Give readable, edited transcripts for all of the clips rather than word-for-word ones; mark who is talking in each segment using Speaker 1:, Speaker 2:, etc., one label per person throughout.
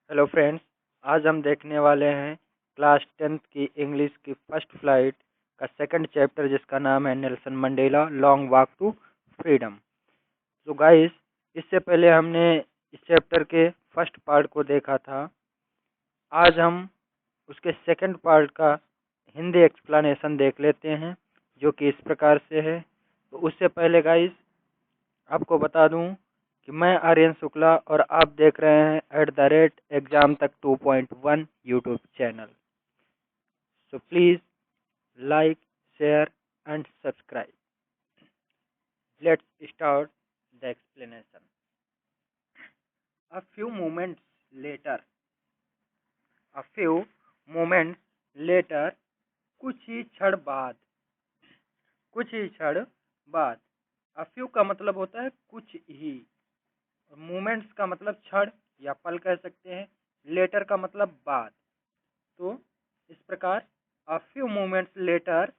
Speaker 1: Hello friends. आज हम देखने वाले हैं क्लास 10th की इंग्लिश की फर्स्ट फ्लाइट का सेकंड चैप्टर, जिसका नाम है Nelson Mandela long walk to freedom. तो गाइस, इससे पहले हमने इस चैप्टर के फर्स्ट पार्ट को देखा था। आज हम उसके सेकंड पार्ट का हिंदी एक्सप्लेनेशन देख लेते हैं, जो कि इस प्रकार से है। तो उससे पहले गाइस, आपको बता दूं कि मैं आर्यन शुक्ला और आप देख रहे हैं @exam तक 2.1 YouTube channel. So please like, share and subscribe. Let's start the explanation. A few moments later a few moments later कुछ ही क्षण बाद कुछ ही क्षण बाद। अ फ्यू का मतलब होता है कुछ ही, मोमेंट्स का मतलब क्षण या पल कह सकते हैं, लेटर का मतलब बाद। तो इस प्रकार अ फ्यू मोमेंट्स लेटर,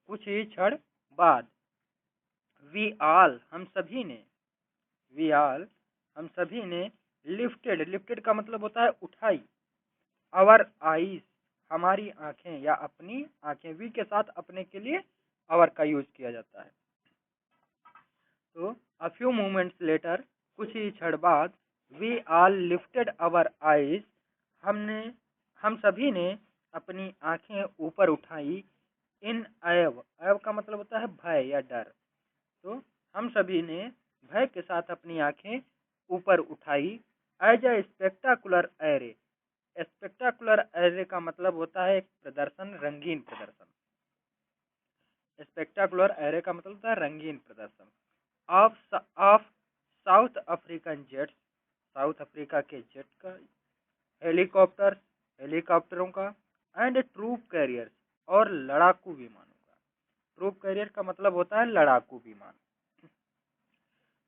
Speaker 1: कुछ ही क्षण बाद, वी ऑल हम सभी ने, वी ऑल हम सभी ने, लिफ्टेड, लिफ्टेड का मतलब होता है उठाई, आवर आईज हमारी आंखें या अपनी आंखें, वी के साथ अपने के लिए आवर का यूज किया जाता है। तो अ फ्यू मोमेंट्स लेटर, कुछ ही क्षण बाद, we all lifted our eyes हमने हम सभी ने अपनी आंखें ऊपर उठाई, इन एव, एव का मतलब होता है भय या डर। तो हम सभी ने भय के साथ अपनी आंखें ऊपर उठाई, as a spectacular array, spectacular array का मतलब होता है एक प्रदर्शन, रंगीन प्रदर्शन। स्पेक्टाकुलर एरे का मतलब होता है रंगीन प्रदर्शन of South African jets, South Africa के जेट का, हेलीकॉप्टर, हेलीकॉप्टरों का, एंड ट्रूप कैरियर्स और लड़ाकू विमानों का। ट्रूप कैरियर का मतलब होता है लड़ाकू विमान।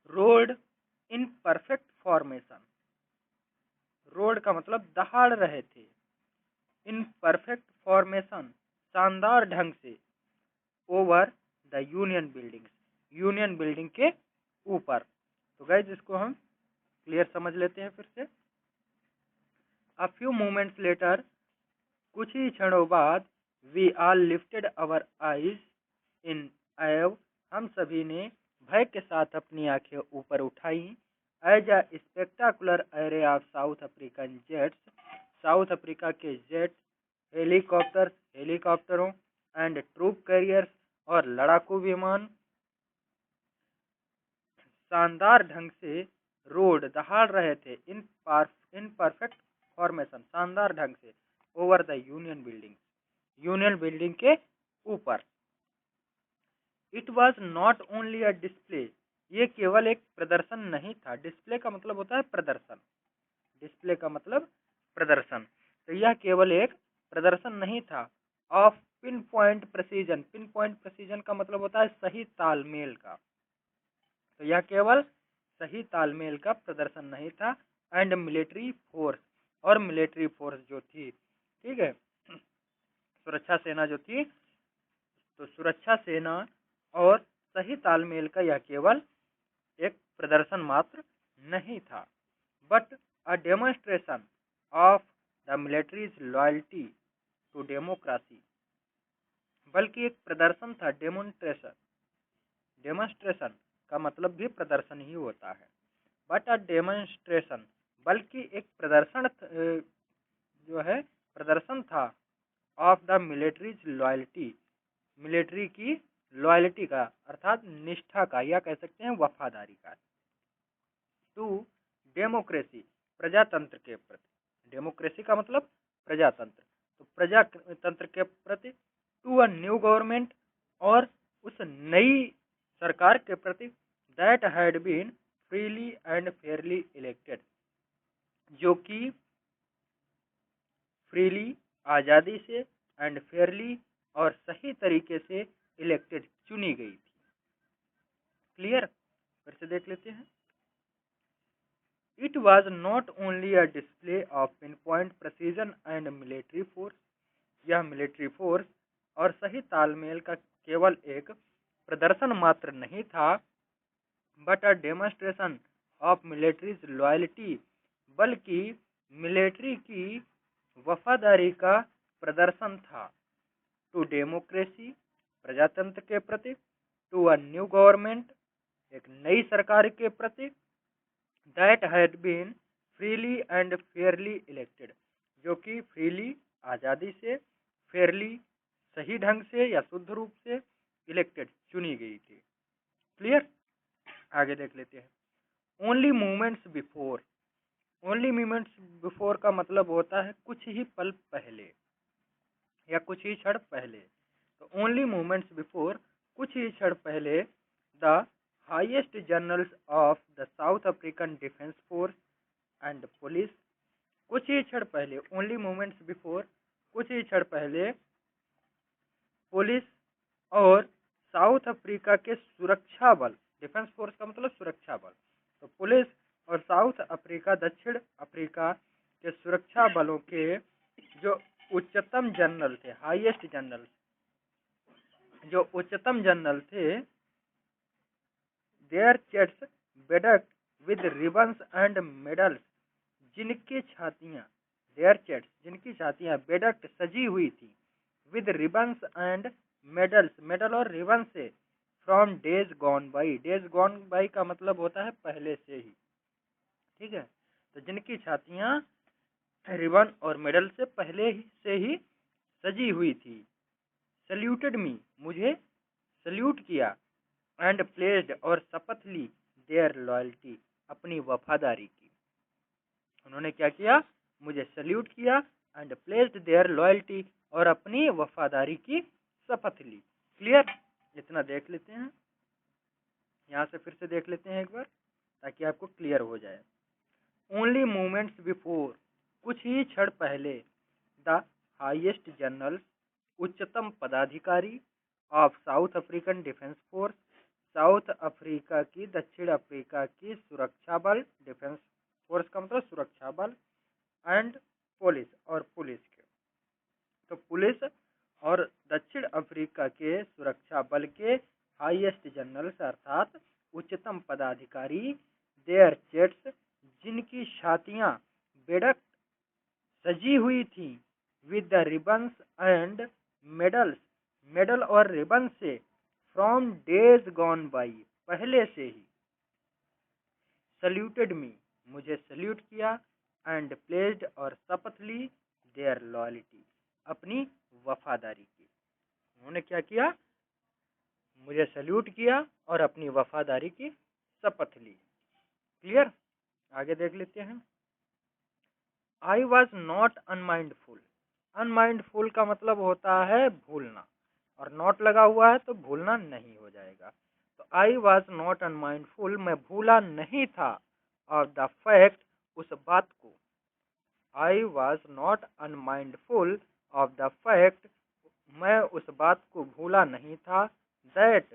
Speaker 1: Road in perfect formation, road का मतलब दहाड़ रहे थे, इन परफेक्ट फॉर्मेशन शानदार ढंग से, over the union building, union building के ऊपर। तो गाइज, इसको हम क्लियर समझ लेते हैं फिर से। अ फ्यू मोमेंट्स लेटर, कुछ ही क्षणों बाद, we all lifted our eyes in awe हम सभी ने भय के साथ अपनी आंखें ऊपर उठाई, as a spectacular array of South African jets, South Africa के जेट, हेलीकॉप्टर्स हेलीकॉप्टरों, एंड ट्रूप कैरियर्स और लड़ाकू विमान शानदार ढंग से रोड दहाड़ रहे थे, इन परफेक्ट फॉर्मेशन शानदार ढंग से, over the union building, union building के ऊपर। It was not only a display, ये केवल एक प्रदर्शन नहीं था। डिस्प्ले का मतलब होता है प्रदर्शन, डिस्प्ले का मतलब प्रदर्शन। तो यह केवल एक प्रदर्शन नहीं था of pin point precision, pin point precision का मतलब होता है सही तालमेल का। तो यह केवल सही तालमेल का प्रदर्शन नहीं था, एंड मिलिट्री फोर्स, और मिलिट्री फोर्स जो थी, ठीक है, सुरक्षा सेना जो थी, तो सुरक्षा सेना और सही तालमेल का यह केवल एक प्रदर्शन मात्र नहीं था, but a demonstration of the military's loyalty to democracy, बल्कि एक प्रदर्शन था, डेमोन्स्ट्रेशन, डेमोन्स्ट्रेशन का मतलब भी प्रदर्शन ही होता है, बट अ डेमोन्स्ट्रेशन, बल्कि एक प्रदर्शन जो है प्रदर्शन था, of the military's loyalty, military की लॉयल्टी का अर्थात निष्ठा का, या कह सकते हैं वफादारी का, टू डेमोक्रेसी प्रजातंत्र के प्रति, डेमोक्रेसी का मतलब प्रजातंत्र, तो प्रजातंत्र के प्रति, टू अ न्यू गवर्नमेंट, और उस नई सरकार के प्रति, that had been freely and fairly elected, जो कि फ्रीली आज़ादी से, एंड फेयरली और सही तरीके से इलेक्टेड चुनी गई थी। क्लियर, फिर से देख लेते हैं। It was not only a display of pin point precision and military force, यह मिलिट्री फोर्स और सही तालमेल का केवल एक प्रदर्शन मात्र नहीं था, but a demonstration of militaries loyalty, बल्कि मिलिट्री की वफादारी का प्रदर्शन था, टू डेमोक्रेसी, प्रजातंत्र के प्रति, टू अ न्यू गवर्नमेंट, एक नई सरकार के प्रति, that had been freely and fairly elected, जो कि फ्रीली आज़ादी से, फेयरली सही ढंग से या शुद्ध रूप से, इलेक्टेड चुनी गई थी। क्लियर? आगे देख लेते हैं। Only moments before, only moments before का मतलब होता है कुछ ही पल पहले या कुछ ही क्षण पहले। तो ओनली मोमेंट्स बिफोर, कुछ ही क्षण पहले, the highest generals of the south African defence force and police, कुछ ही क्षण पहले, ओनली मोमेंट्स बिफोर, कुछ ही क्षण पहले, पुलिस और साउथ अफ्रीका के सुरक्षा बल, डिफेंस फोर्स का मतलब सुरक्षा बल, तो पुलिस और साउथ अफ्रीका, दक्षिण अफ्रीका के सुरक्षा बलों के जो उच्चतम जनरल थे, हाईएस्ट जनरल, जो उच्चतम जनरल थे, their chest bedecked with ribbons and medals, जिनकी छातियां, देयर चेस्ट, जिनकी छातियां बेडक्ड सजी हुई थी, with ribbons and medals, medal और रिबन से, from days gone by, days gone by का मतलब होता है पहले से ही, ठीक है। तो जिनकी छातियां रिबन और मेडल से पहले ही से ही सजी हुई थी, सल्यूटेड मी, मुझे सल्यूट किया, एंड प्लेस्ड और शपथ ली, देयर लॉयल्टी, अपनी वफादारी की। उन्होंने क्या किया? मुझे सल्यूट किया एंड प्लेस्ड देयर लॉयल्टी, और अपनी वफादारी की शपथ ली। क्लियर? इतना देख लेते हैं, यहाँ से फिर से देख लेते हैं एक बार ताकि आपको क्लियर हो जाए। ओनली मोमेंट्स बिफोर, कुछ ही क्षण पहले, द हाईएस्ट जनरल, उच्चतम पदाधिकारी, of South African defence force, south Africa की, दक्षिण अफ्रीका की सुरक्षा बल, डिफेंस फोर्स का मतलब सुरक्षा बल, एंड पुलिस, और पुलिस के, तो पुलिस और दक्षिण अफ्रीका के सुरक्षा बल के हाईएस्ट जनरल्स अर्थात उच्चतम पदाधिकारी, देयर चेस्ट, जिनकी छातियां बेडक सजी हुई थी, with the ribbons and medals, medal और रिबन से, फ्रॉम डेज गॉन बाई, पहले से ही, सल्यूटेड मी, मुझे सल्यूट किया, एंड प्लेस्ड और शपथ ली, देयर लॉयल्टी, अपनी वफादारी की। उन्होंने क्या किया? मुझे सल्यूट किया और अपनी वफादारी की शपथ ली। क्लियर? आगे देख लेते हैं। आई वॉज नॉट अनमाइंडफुल, अनमाइंडफुल का मतलब होता है भूलना, और नॉट लगा हुआ है तो भूलना नहीं हो जाएगा। तो आई वॉज नॉट अनमाइंडफुल, मैं भूला नहीं था, ऑफ द फैक्ट, उस बात को, आई was not unmindful of the fact, मैं उस बात को भूला नहीं था, दैट,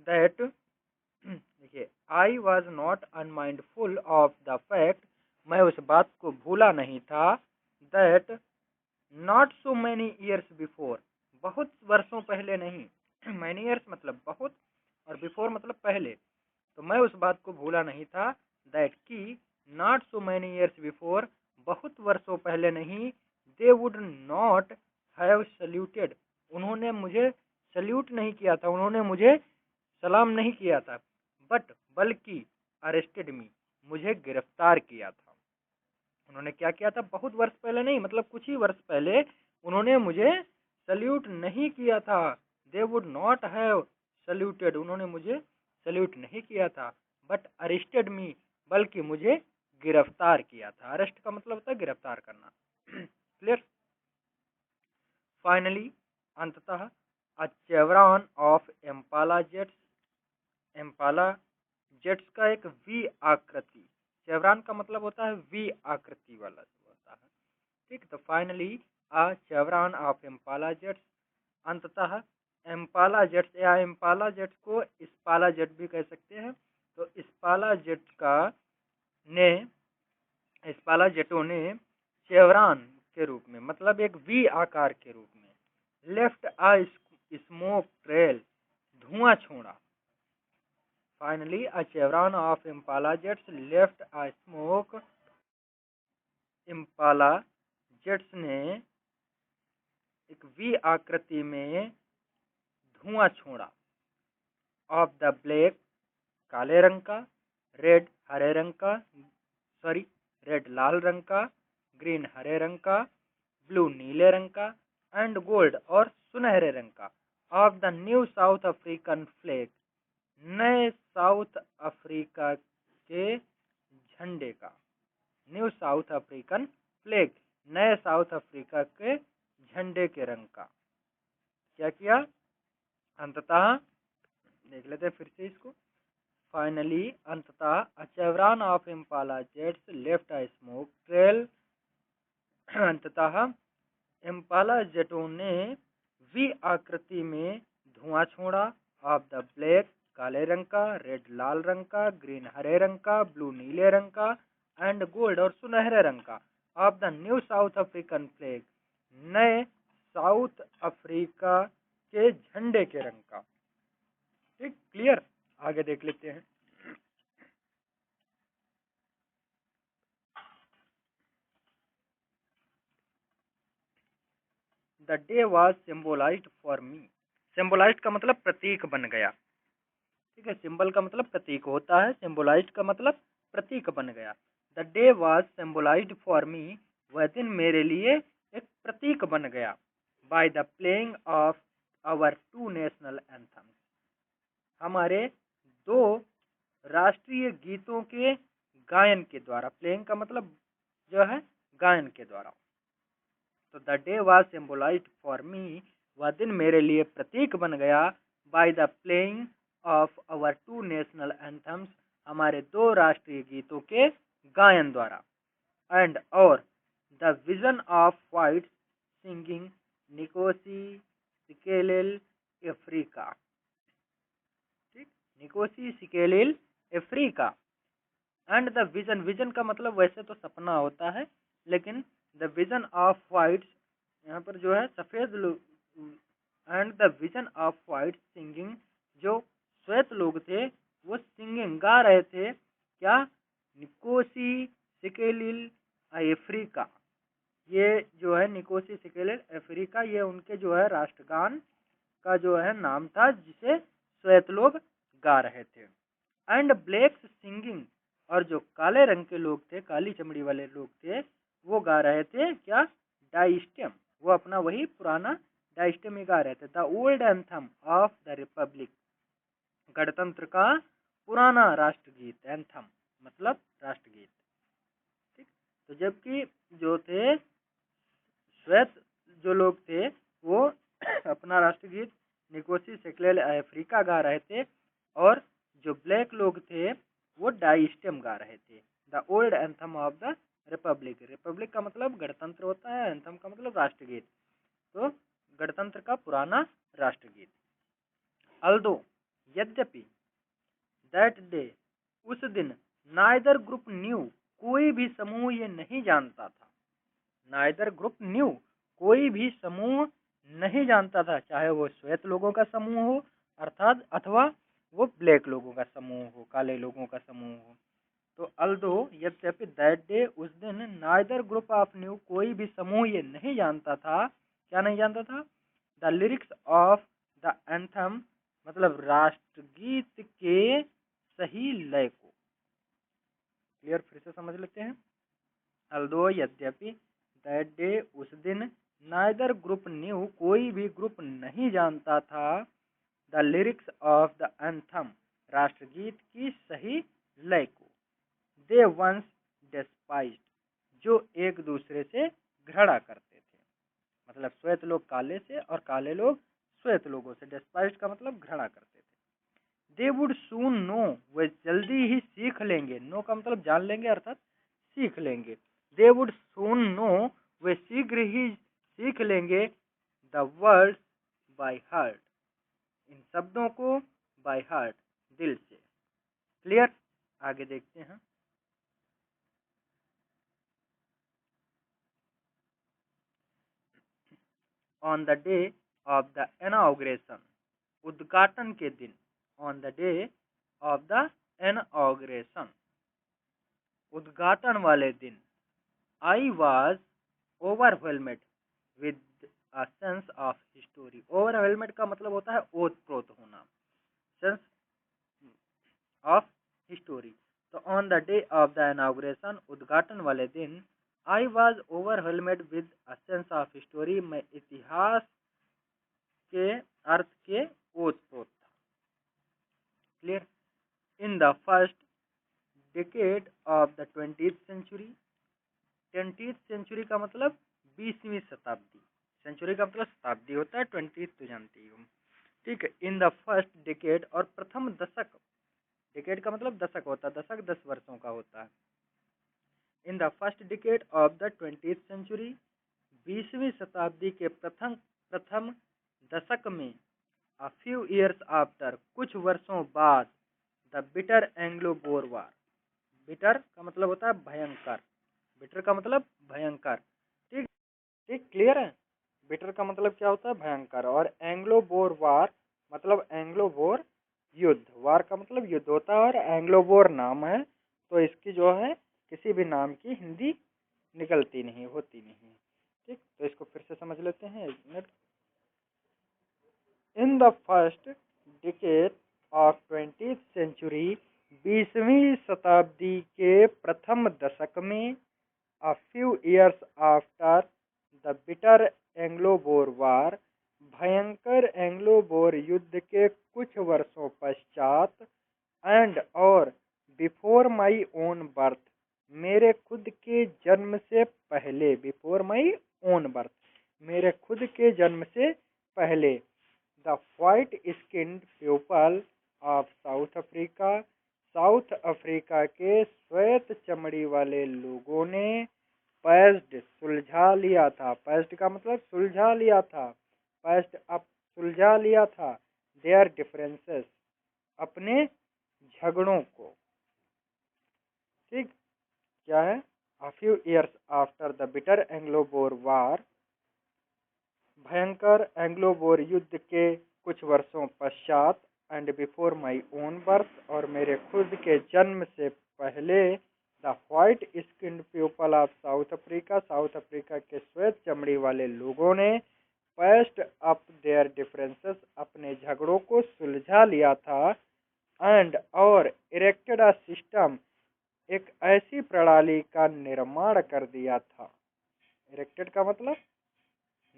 Speaker 1: दैट, देखिए, आई was not unmindful of the fact, मैं उस बात को भूला नहीं था, that not so many years before, बहुत वर्षों पहले नहीं, मैनी ईयर्स मतलब बहुत, और बिफोर मतलब पहले, तो मैं उस बात को भूला नहीं था, दैट की, not so many years before, बहुत वर्षों पहले नहीं, they would not have saluted, उन्होंने मुझे सल्यूट नहीं किया था, उन्होंने मुझे सलाम नहीं किया था, बट बल्कि अरेस्टेड मी, मुझे गिरफ्तार किया था। उन्होंने क्या किया था? बहुत वर्ष पहले नहीं, मतलब कुछ ही वर्ष पहले उन्होंने मुझे सल्यूट नहीं किया था, they would not have saluted, उन्होंने मुझे सल्यूट नहीं किया था, बट अरेस्टेड मी, बल्कि मुझे गिरफ्तार किया था। अरेस्ट का मतलब होता है गिरफ्तार करना। क्लियर? फाइनली, अंततः, a chevron of एम्पाला jets, एम्पाला jets का एक वी आकृति, चेवरॉन का मतलब होता है वी आकृति वाला होता है, ठीक। तो finally, a chevron of एम्पाला jets, अंततः एम्पाला जेट्स, या एम्पाला जेट्स को इस्पाला जेट भी कह सकते हैं, तो इस्पाला जेट का ने, इस्पाला जेटों ने चेवरॉन के रूप में, मतलब एक वी आकार के रूप में, लेफ्ट अ स्मोक ट्रेल, धुआं छोड़ा, Finally, a chevron of Impala jets left a smoke. Impala jets ने एक वी आकृति में धुआं छोड़ा। ऑफ द ब्लैक, काले रंग का, रेड हरे रंग का, सॉरी रेड लाल रंग का, ग्रीन हरे रंग का, ब्लू नीले रंग का, एंड गोल्ड और सुनहरे रंग का। Of the new south African flag, नए साउथ अफ्रीका के झंडे का। न्यू साउथ अफ्रीकन फ्लैग, नए साउथ अफ्रीका के झंडे के रंग का। क्या किया? अंततः देख लेते हैं फिर से इसको। फाइनली, अंततः, a chevron of Impala jets left a smoke trail. अंततः इम्पाला जेटों ने वी आकृति में धुआं छोड़ा। ऑफ द ब्लैक, काले रंग का, रेड लाल रंग का, ग्रीन हरे रंग का, ब्लू नीले रंग का, एंड गोल्ड और सुनहरे रंग का। Of the new south African flag, नए साउथ अफ्रीका के झंडे के रंग का। ठीक, क्लियर? आगे देख लेते हैं। The day was symbolised for me. Symbolised का मतलब प्रतीक बन गया। ठीक है, सिंबल का मतलब प्रतीक होता है, सिम्बोलाइज्ड का मतलब प्रतीक बन गया। The day was symbolised for me, वह दिन मेरे लिए एक प्रतीक बन गया। By the playing of our two national anthems, हमारे दो राष्ट्रीय गीतों के गायन के द्वारा। प्लेइंग का मतलब जो है गायन के द्वारा। तो the day was symbolised for me, वह दिन मेरे लिए प्रतीक बन गया। By the playing of our two national anthems, हमारे दो राष्ट्रीय गीतों के गायन द्वारा। एंड और the vision of white singing Nkosi Sikelel iAfrika. ठीक, Nkosi Sikelel iAfrika. And the vision, vision का मतलब वैसे तो सपना होता है, लेकिन द विजन ऑफ वाइट्स यहाँ पर जो है सफेद लोग। And the vision of white singing, जो श्वेत लोग थे वो सिंगिंग गा रहे थे। क्या? निकोसी सिकेलिल अफ्रीका। ये जो है निकोसी सिकेलिल अफ्रीका, ये उनके जो है राष्ट्रगान का जो है नाम था, जिसे श्वेत लोग गा रहे थे। एंड ब्लैक्स सिंगिंग, और जो काले रंग के लोग थे, काली चमड़ी वाले लोग थे, वो गा रहे थे क्या? डाइस्टेम। वो अपना वही पुराना डाइस्टेम ही गा रहे थे। The old anthem of the Republic, गणतंत्र का पुराना राष्ट्रगीत। एंथम मतलब राष्ट्रगीत। ठीक, तो जबकि जो थे श्वेत जो लोग थे वो अपना राष्ट्रगीत निकोसी सिकेलिल अफ्रीका गा रहे थे, और जो ब्लैक लोग थे वो डाइस्टेम गा रहे थे। The old anthem of the Republic, Republic का मतलब गणतंत्र होता है, एंथम का मतलब राष्ट्रगीत। तो गणतंत्र का पुराना राष्ट्रगीत। अल्दो, यद्यपि, दैट डे, उस दिन, नाइदर ग्रुप न्यू, कोई भी समूह ये नहीं जानता था। नाइदर ग्रुप न्यू, कोई भी समूह नहीं जानता था, चाहे वो श्वेत लोगों का समूह हो अर्थात, अथवा वो ब्लैक लोगों का समूह हो, काले लोगों का समूह हो। तो अल्दो, यद्यपि, दैट डे, उस दिन, नाइदर ग्रुप ऑफ न्यू, कोई भी समूह ये नहीं जानता था। क्या नहीं जानता था? The lyrics of the anthem, मतलब राष्ट्रगीत के सही लय को। क्लियर? फिर से समझ लेते हैं। अल्दो, यद्यपि, दैट डे, उस दिन, नाइदर ग्रुप न्यू, कोई भी ग्रुप नहीं जानता था। The lyrics of the anthem, राष्ट्रगीत की सही लय को। दे वंस डिस्पाइज्ड, जो एक दूसरे से घृणा करते थे। मतलब श्वेत लोग काले से और काले लोग श्वेत लोगों से। डिस्पाइज्ड का मतलब घृणा करते थे। दे वुड सून नो, वे जल्दी ही सीख लेंगे। नो का मतलब जान लेंगे अर्थात सीख लेंगे। दे वुड सून नो, वे शीघ्र ही सीख लेंगे। द वर्ड्स बाय हार्ट, इन शब्दों को बाय हार्ट, दिल से। क्लियर? आगे देखते हैं। On the day of the inauguration, उद्घाटन के दिन। On the day of the inauguration, उद्घाटन वाले दिन, I was overwhelmed with a sense of history. Overwhelmed का मतलब होता है ओतप्रोत होना, सेंस ऑफ हिस्टोरी। तो on the day of the inauguration, उद्घाटन वाले दिन, I was overwhelmed with a sense of history, मैं इतिहास के अर्थ के ओतप्रोत था। Clear. In the first decade of the 20th century, 20th century का मतलब 20वीं शताब्दी, सेंचुरी का मतलब शताब्दी होता है, 20th तो जानते ही हो, ठीक है। इन द फर्स्ट डिकेड, और प्रथम दशक, डिकेड का मतलब दशक होता है, दशक 10 वर्षों का होता है। In the first decade of the 20th century, 20वीं शताब्दी के प्रथम प्रथम दशक में, अ फ्यू ईयर्स आफ्टर, कुछ वर्षों बाद, the bitter Anglo Boer war, bitter का मतलब होता है भयंकर, बिटर का मतलब भयंकर, ठीक ठीक, क्लियर है। बिटर का मतलब क्या होता है, भयंकर, और एंग्लो बोर वार मतलब एंग्लो बोर युद्ध, वार का मतलब युद्ध होता है, और एंग्लो बोर नाम है, तो इसकी जो है किसी भी नाम की हिंदी निकलती नहीं, होती नहीं, ठीक। तो इसको फिर से समझ लेते हैं, एक minute. In the first decade of 20th century, 20वीं शताब्दी के प्रथम दशक में, a few years after the bitter Anglo Boer war, भयंकर एंग्लो बोर युद्ध के कुछ वर्षों पश्चात, एंड और बिफोर माई ओन बर्थ, मेरे खुद के जन्म से पहले, बिफोर माई ओन बर्थ, मेरे खुद के जन्म से पहले, the white skinned people of South Africa, South Africa के श्वेत चमड़ी वाले लोगों ने, पैस्ड सुलझा लिया था, पैस्ड का मतलब सुलझा लिया था, पैस्ड अप सुलझा लिया था, देयर डिफरेंसेस अपने झगड़ों को, ठीक। क्या है, a few years after the bitter Anglo Boer war, भयंकर एंग्लो बोर युद्ध के कुछ वर्षों पश्चात, and before my own birth, और मेरे खुद के जन्म से पहले, the white skinned people of South Africa, South Africa के श्वेत चमड़ी वाले लोगों ने, पैस्ड अप देयर डिफरेंसेस अपने झगड़ों को सुलझा लिया था, एंड और इरेक्टेड अ सिस्टम एक ऐसी प्रणाली का निर्माण कर दिया था, इरेक्टेड का मतलब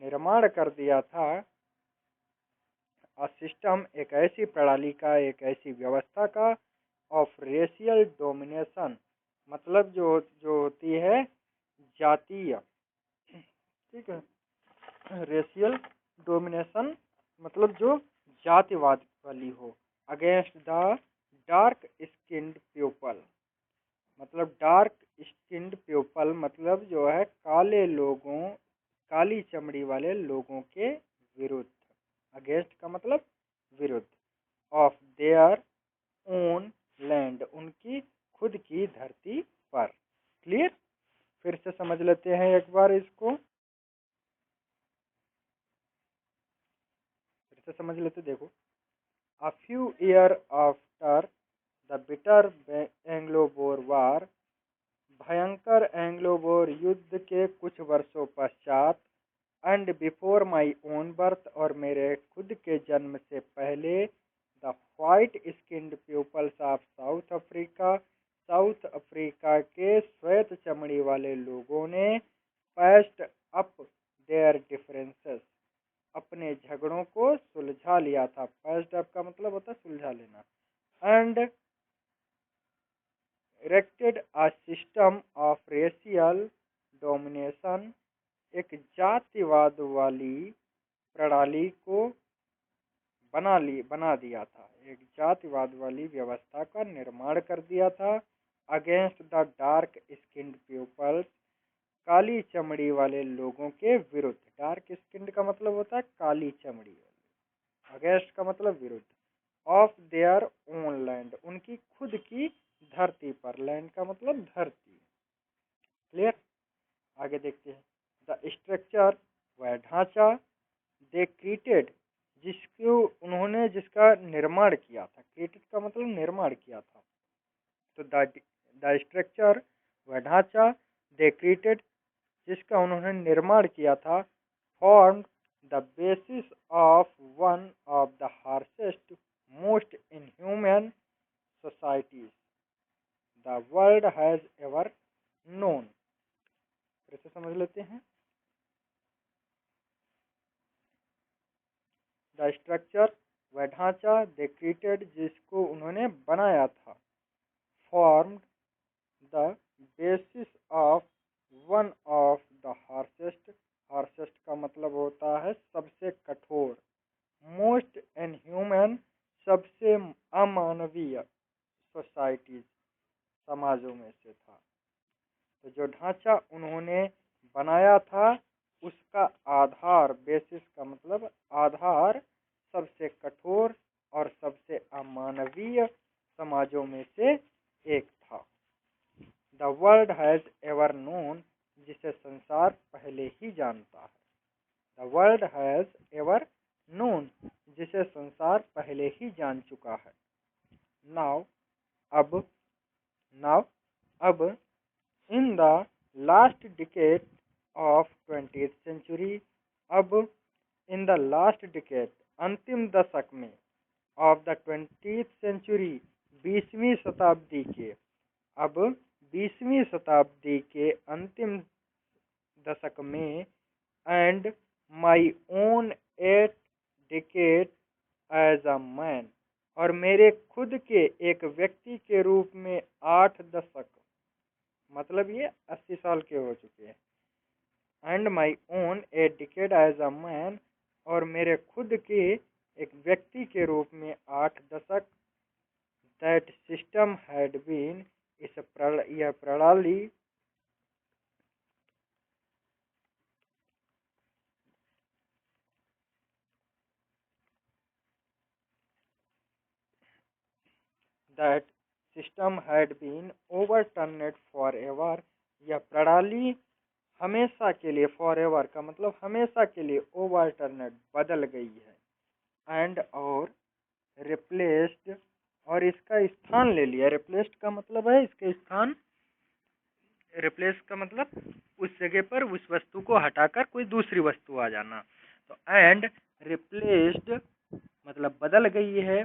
Speaker 1: निर्माण कर दिया था, सिस्टम एक ऐसी प्रणाली का, एक ऐसी व्यवस्था का, ऑफ रेशियल डोमिनेशन मतलब जो जो होती है जातीय, ठीक है, रेशियल डोमिनेशन मतलब जो जातिवाद वाली हो, against the dark skinned people, मतलब डार्क स्किन्ड पीपल मतलब जो है काले लोगों, काली चमड़ी वाले लोगों के विरुद्ध, अगेंस्ट का मतलब विरुद्ध, ऑफ देयर ओन लैंड, उनकी खुद की धरती पर। क्लियर। फिर से समझ लेते हैं एक बार इसको, फिर से समझ लेते, देखो। A few year after the bitter Anglo Boer war, भयंकर एंग्लो बोर युद्ध के कुछ वर्षों पश्चात, and before my own birth, और मेरे खुद के जन्म से पहले, the white skinned peoples of South Africa, South Africa के श्वेत चमड़ी वाले लोगों ने, पैस्ड अप देयर डिफरेंसेस अपने झगड़ों को सुलझा लिया था, पैस्ड अप का मतलब होता है सुलझा लेना, and erected a system of racial domination, एक जातिवाद वाली प्रणाली को बना दिया था, एक जातिवाद वाली व्यवस्था का निर्माण कर दिया था, against the dark skinned peoples, काली चमड़ी वाले लोगों के विरुद्ध, डार्क स्किन्ड का मतलब होता है काली चमड़ी वाले, अगेंस्ट का मतलब विरुद्ध, ऑफ देयर ओन लैंड, उनकी खुद की धरती पर, लैंड का मतलब धरती। क्लियर। आगे देखते हैं, द स्ट्रक्चर वह ढांचा, दे क्रिएटेड जिसको उन्होंने जिसका निर्माण किया था, क्रिएटेड का मतलब निर्माण किया था। तो द स्ट्रक्चर वह ढांचा दे क्रिएटेड जिसका उन्होंने निर्माण किया था form the basis of one of the harshest most inhuman societies the world has ever known. फिर से समझ लेते हैं। द स्ट्रक्चर वह ढांचा दे क्रिएटेड जिसको उन्होंने बनाया था formed the basis of one of the harshest. Harshest का मतलब होता है सबसे कठोर, मोस्ट इनह्यूमन सबसे अमानवीय सोसाइटीज समाजों में से था। तो जो ढांचा उन्होंने बनाया था उसका आधार, बेसिस का मतलब आधार, सबसे कठोर और सबसे अमानवीय समाजों में से एक था। The world has ever known जिसे संसार पहले ही जानता है। The world has ever known जिसे संसार पहले ही जान चुका है। नाउ अब in the last decade of 20th century, अब इन द लास्ट डिकेड अंतिम दशक में ऑफ द 20th सेंचुरी 20वीं शताब्दी के, अब 20वीं शताब्दी के अंतिम दशक में and my own 8 decade as a man, और मेरे खुद के एक व्यक्ति के रूप में 8 दशक, मतलब ये 80 साल के हो चुके हैं। And my own 8 decade as a man, और मेरे खुद के एक व्यक्ति के रूप में 8 दशक। दैट सिस्टम हैड बीन, यह प्रणाली that system had been overturned forever, यह प्रणाली हमेशा के लिए, फॉरएवर का मतलब हमेशा के लिए, ओवरटर्नेड बदल गई है, एंड और रिप्लेस्ड, और इसका स्थान ले लिया। रिप्लेस्ड का मतलब है इसके स्थान, रिप्लेस का मतलब उस जगह पर उस वस्तु को हटाकर कोई दूसरी वस्तु आ जाना। तो एंड रिप्लेस्ड मतलब बदल गई है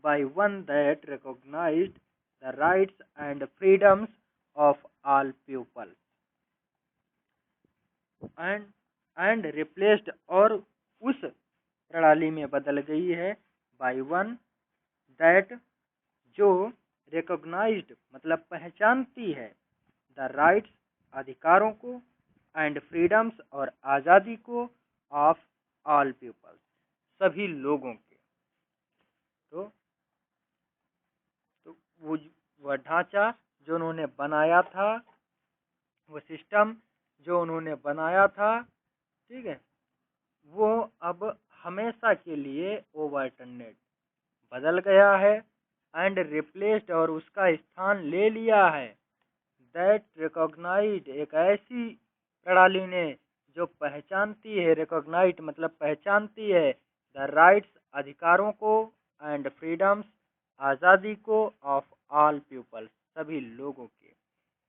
Speaker 1: by one that recognised the rights and freedoms of all people. And replaced, और उस प्रणाली में बदल गई है बाय वन दैट, जो रिकॉग्नाइज्ड मतलब पहचानती है, द राइट्स अधिकारों को, एंड फ्रीडम्स और आज़ादी को, ऑफ ऑल पीपल सभी लोगों के। तो वह ढांचा जो उन्होंने बनाया था, वो सिस्टम जो उन्होंने बनाया था, ठीक है, वो अब हमेशा के लिए ओवरटर्नेड बदल गया है, एंड रिप्लेस्ड और उसका स्थान ले लिया है, दैट रिकॉग्नाइज्ड एक ऐसी प्रणाली ने जो पहचानती है, रिकॉग्नाइज्ड मतलब पहचानती है, द राइट्स अधिकारों को, एंड फ्रीडम्स आज़ादी को, ऑफ ऑल पीपल सभी लोगों के,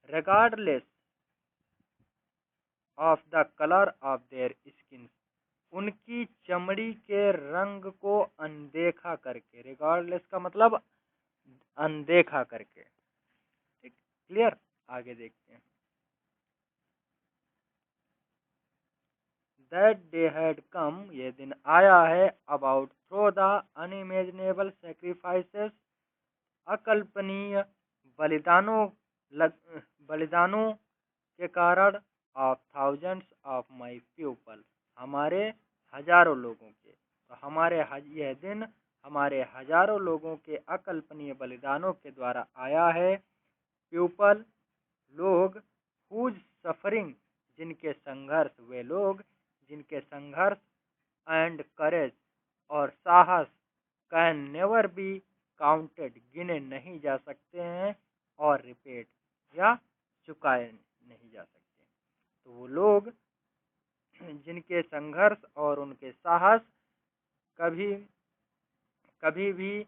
Speaker 1: regardless of the colour of their skin उनकी चमड़ी के रंग को अनदेखा करके। रिगार्डलेस का मतलब अनदेखा करके, ठीक, क्लियर। आगे देखते हैं। दैट डे हैड कम, ये दिन आया है, about through the unimaginable sacrifices अकल्पनीय बलिदानों बलिदानों के कारण, of thousands of my people हमारे हजारों लोगों के। तो यह दिन हमारे हजारों लोगों के अकल्पनीय बलिदानों के द्वारा आया है। पीपल लोग, हुज सफरिंग जिनके संघर्ष, वे लोग जिनके संघर्ष, एंड करेज और साहस, कैन नेवर बी काउंटेड गिने नहीं जा सकते हैं, और रिपेट या चुकाए नहीं जा सकते। तो वो लोग जिनके संघर्ष और उनके साहस कभी कभी भी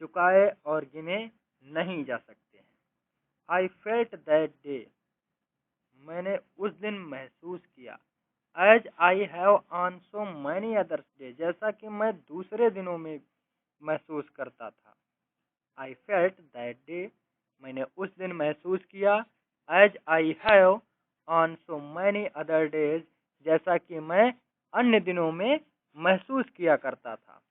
Speaker 1: चुकाए और गिने नहीं जा सकते हैं। आई फेल्ट दैट डे, मैंने उस दिन महसूस किया। As I have on so many others day, जैसा कि मैं दूसरे दिनों में महसूस करता था। आई फेल्ट दैट डे, मैंने उस दिन महसूस किया। As I have on so many other days, जैसा कि मैं अन्य दिनों में महसूस किया करता था।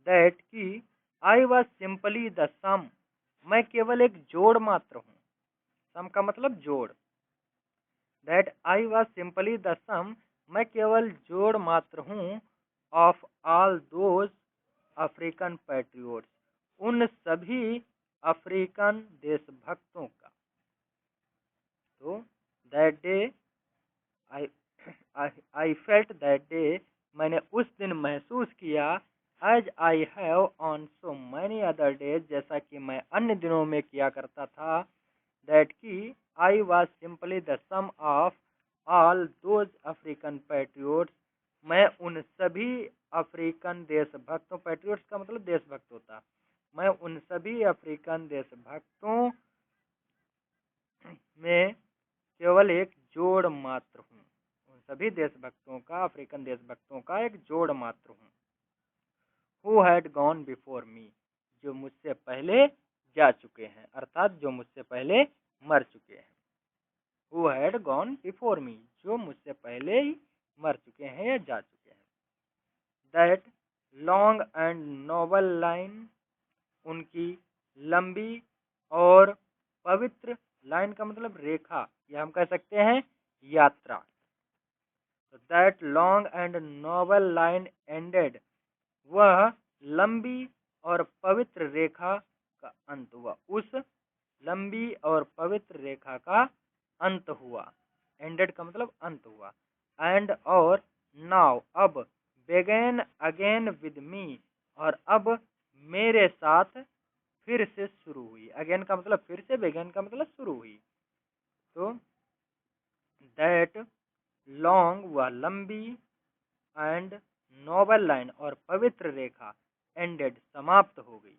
Speaker 1: दैट की I was simply the sum, मैं केवल एक जोड़ मात्र हूँ। सम का मतलब जोड़। That I was simply the sum, मैं केवल जोड़ मात्र हूँ। Of all those African patriots, उन सभी अफ्रीकन देशभक्तों का। तो that day I I felt that day, मैंने उस दिन महसूस किया। As I have on so many other days, जैसा कि मैं अन्य दिनों में किया करता था। दैट की I was simply the sum of all those African patriots, मैं उन सभी अफ्रीकन देशभक्तों, पैट्रियोट्स का मतलब देशभक्त होता, मैं उन सभी अफ्रीकन देशभक्तों में केवल एक जोड़ मात्र हूँ। उन सभी देशभक्तों का, अफ्रीकन देशभक्तों का एक जोड़ मात्र हूँ। Who had gone before me, जो मुझसे पहले जा चुके हैं, अर्थात जो मुझसे पहले मर चुके हैं। Who had gone before me, जो मुझसे पहले ही मर चुके हैं या जा चुके हैं। That long and noble line, उनकी लंबी और पवित्र, लाइन का मतलब रेखा, या हम कह सकते हैं यात्रा। That long and noble line ended, वह लंबी और पवित्र रेखा का अंत हुआ, उस लंबी और पवित्र रेखा का अंत हुआ। एंडेड का मतलब अंत हुआ। एंड और नाउ अब, बेगेन अगेन विद मी, और अब मेरे साथ फिर से शुरू हुई। अगेन का मतलब फिर से, बेगेन का मतलब शुरू हुई। तो दैट लॉन्ग, वह लंबी, एंड नोबल लाइन और पवित्र रेखा, एंडेड समाप्त हो गई।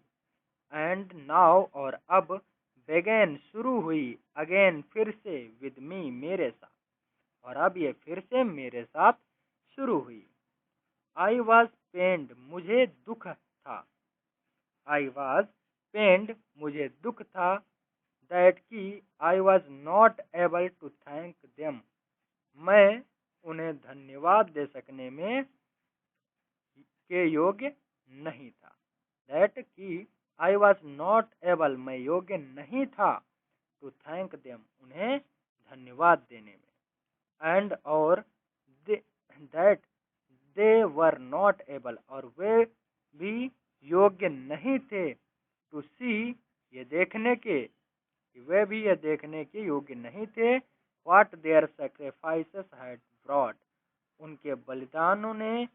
Speaker 1: एंड नाउ और अब, बेगेन शुरू हुई, अगेन फिर से, विद मी मेरे साथ, और अब ये फिर से मेरे साथ शुरू हुई। आई वॉज पेन्ड, मुझे दुख था। आई वॉज पेन्ड, मुझे दुख था। दैट की I was not able to thank them, मैं उन्हें धन्यवाद दे सकने में के योग्य नहीं था। दैट की आई वॉज नॉट एबल, मैं योग्य नहीं था, टू थैंक देम, उन्हें धन्यवाद देने में। एंड और that they were not able, और वे भी योग्य नहीं थे, टू सी, ये देखने के, वे भी यह देखने के योग्य नहीं थे, what their sacrifices had brought, उनके बलिदानों ने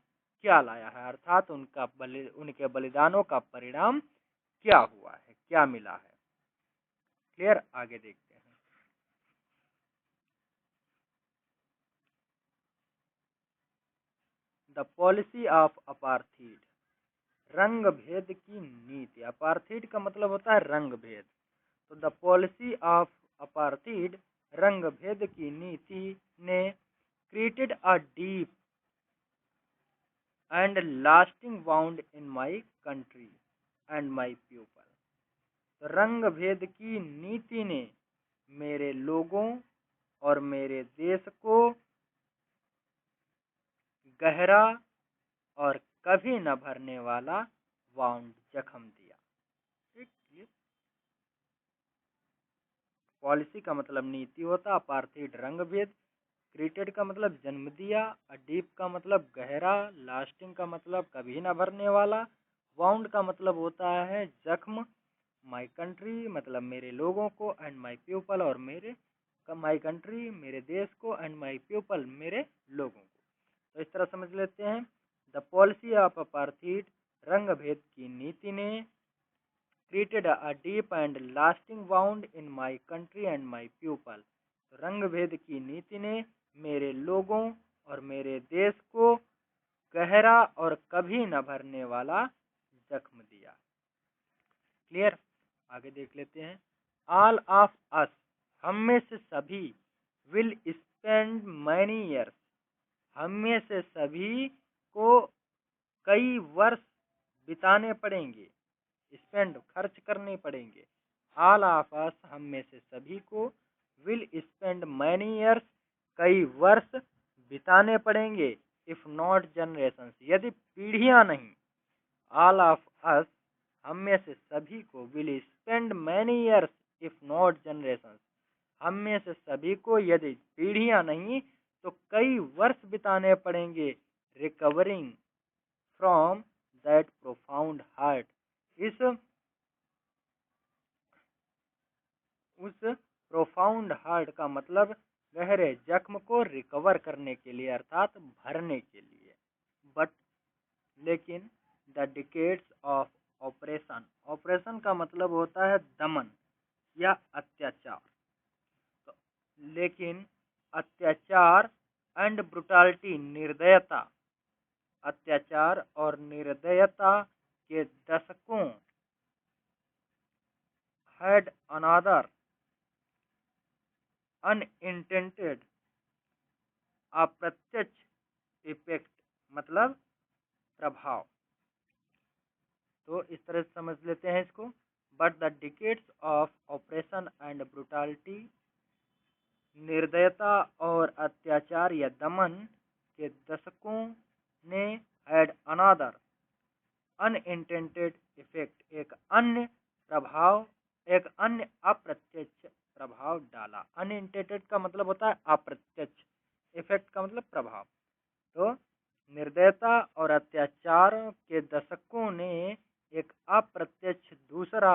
Speaker 1: क्या लाया है, अर्थात उनके बलिदानों का परिणाम क्या हुआ है, क्या मिला है। क्लियर, आगे देखते हैं। द पॉलिसी ऑफ अपार्थीड, रंग भेद की नीति। अपार्थीड का मतलब होता है रंग भेद। तो द पॉलिसी ऑफ अपार्थीड, रंग भेद की नीति ने created a deep and lasting wound in my country and my people. तो रंग भेद की नीति ने मेरे लोगों और मेरे देश को गहरा और कभी न भरने वाला वाउंड, जख्म दिया। ठीक, ये पॉलिसी का मतलब नीति होता, अपार्थीड रंग भेद, क्रिएटेड का मतलब जन्म दिया, डीप का मतलब गहरा, लास्टिंग का मतलब कभी ना भरने वाला, वाउंड का मतलब होता है जख्म, माई कंट्री मतलब मेरे लोगों को, एंड माई पीपल और मेरे, माई कंट्री मेरे देश को, एंड माई पीपल मेरे लोगों को। तो इस तरह समझ लेते हैं। द पॉलिसी ऑफ अपार्थीड, रंग भेद की नीति ने created a deep and lasting wound in my country and my people। रंग भेद की नीति ने मेरे लोगों और मेरे देश को गहरा और कभी न भरने वाला जख्म दिया। क्लियर। आगे देख लेते हैं। ऑल ऑफ अस, हम में से सभी, विल स्पेंड मैनी ईयर्स, हम में से सभी को कई वर्ष बिताने पड़ेंगे, स्पेंड खर्च करने पड़ेंगे। ऑल ऑफ अस, हम में से सभी को, विल स्पेंड मैनी ईयर्स, कई वर्ष बिताने पड़ेंगे, इफ नॉट जनरेशंस, यदि पीढ़ियां नहीं। ऑल ऑफ अस, हम में से सभी को, will spend many years if not generations, हम में से सभी को यदि पीढ़ियां नहीं तो कई वर्ष बिताने पड़ेंगे, recovering from that profound hurt, इस उस प्रोफाउंड हर्ट का मतलब गहरे जख्म को रिकवर करने के लिए अर्थात भरने के लिए। बट, लेकिन, the decades of operation, operation का मतलब होता है दमन या अत्याचार, तो लेकिन अत्याचार एंड ब्रुटालिटी, निर्दयता, अत्याचार और निर्दयता के दशकों, हैड अनदर अनइंटेंडेड, अप्रत्यक्ष इफेक्ट, मतलब प्रभाव। तो इस तरह से समझ लेते हैं इसको। But the decades of operation and brutality, निर्दयता और अत्याचार या दमन के दशकों ने हैड अनदर अनइंटेंडेड इफेक्ट, एक अन्य अप्रत्यक्ष प्रभाव डाला। अनइंटेंडेड का मतलब होता है अप्रत्यक्ष, इफेक्ट का मतलब प्रभाव। तो निर्दयता और अत्याचार के दशकों ने एक अप्रत्यक्ष दूसरा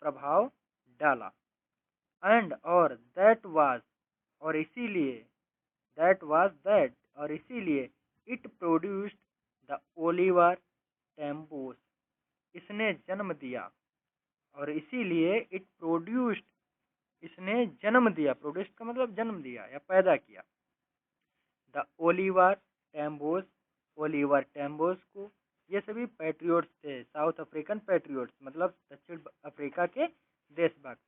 Speaker 1: प्रभाव डाला। एंड और दैट वाज, और इसीलिए, और इसीलिए it produced the Oliver tempos, इसने जन्म दिया, और इसीलिए इट प्रोड्यूस्ड, इसने जन्म दिया, प्रोड्यूस्ड का मतलब जन्म दिया या पैदा किया, the Oliver Tambos, Oliver Tambos को। ये सभी पैट्रियोट्स थे, साउथ अफ्रीकन पैट्रियोट्स, मतलब दक्षिण अफ्रीका के देशभक्त,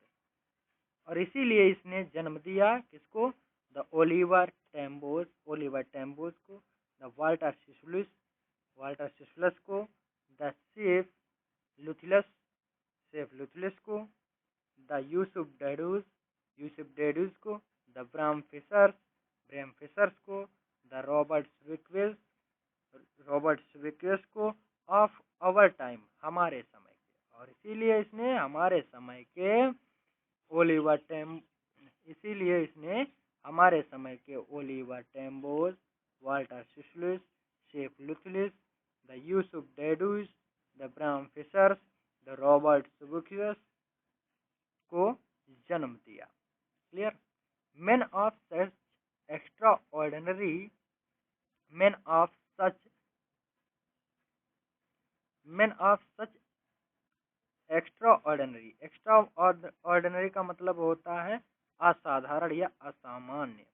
Speaker 1: और इसीलिए इसने जन्म दिया किसको, the Oliver Tambos, Oliver Tambos को, the Walter Sisulus, Walter Sisulus को, the Chief Luthulis, Chief Luthulis को, the Yusuf Dadoos, Yusuf Dadoos को, the Bram Fischers, Bram Fischers को, the Robert Sobukwes, Robert Sobukwes को, ऑफ आवर टाइम, हमारे समय के। और इसीलिए इसने हमारे समय के ओलिवर टेम, इसीलिए इसने हमारे समय के Oliver Tambos, Walter Sisulus, Chief Luthulis, the Yusuf Dadoos, the Bram Fischers, the Robert Sobukwes को जन्म दिया। Clear. men of such extraordinary men of such men of such extraordinary, extraordinary का मतलब होता है असाधारण या असामान्य।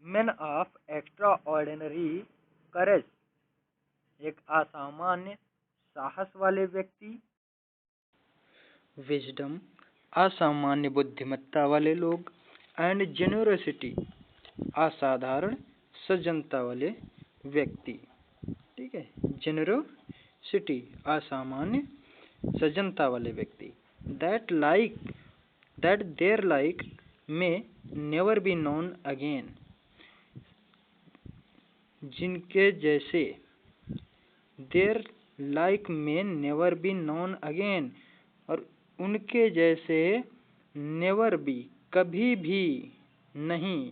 Speaker 1: men of extraordinary courage, एक असामान्य साहस वाले व्यक्ति। विजडम, असामान्य बुद्धिमत्ता वाले लोग। एंड जेनरसिटी, असाधारण सज्जनता वाले व्यक्ति। ठीक है, जेनरसिटी, असामान्य सज्जनता वाले व्यक्ति। दैट देयर लाइक में नेवर बी नोन अगेन, जिनके जैसे, देयर लाइक में नेवर बी नोन अगेन, और उनके जैसे नेवर बी, कभी भी नहीं,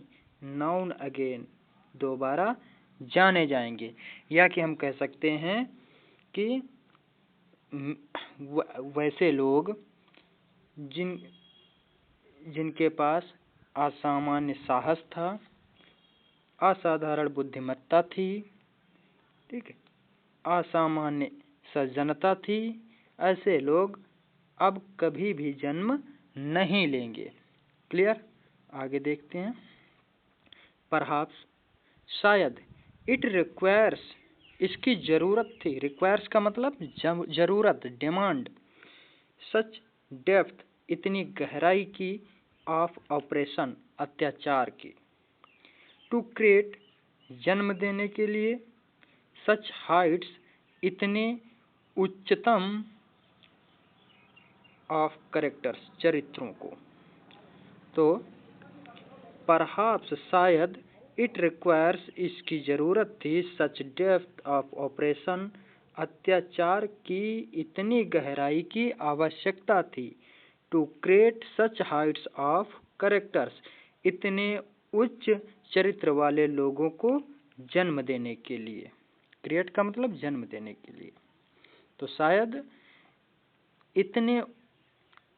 Speaker 1: नाउन अगेन, दोबारा जाने जाएंगे। या कि हम कह सकते हैं कि वैसे लोग जिनके पास असामान्य साहस था, असाधारण बुद्धिमत्ता थी, ठीक है, असामान्य सज्जनता थी, ऐसे लोग अब कभी भी जन्म नहीं लेंगे। क्लियर। आगे देखते हैं। परहाप्स शायद, इट रिक्वायर्स इसकी जरूरत थी, रिक्वायर्स का मतलब जरूरत, डिमांड, सच डेप्थ इतनी गहराई की, ऑफ ऑपरेशन अत्याचार की, टू क्रिएट जन्म देने के लिए, सच हाइट्स इतने उच्चतम, ऑफ करेक्टर्स चरित्रों को। तो परहाप्स शायद, इट रिक्वायर्स इसकी जरूरत थी, सच डेप्थ ऑफ ऑपरेशन अत्याचार की इतनी गहराई की आवश्यकता थी, to create such heights of characters इतने उच्च चरित्र वाले लोगों को जन्म देने के लिए। क्रिएट का मतलब जन्म देने के लिए। तो शायद इतने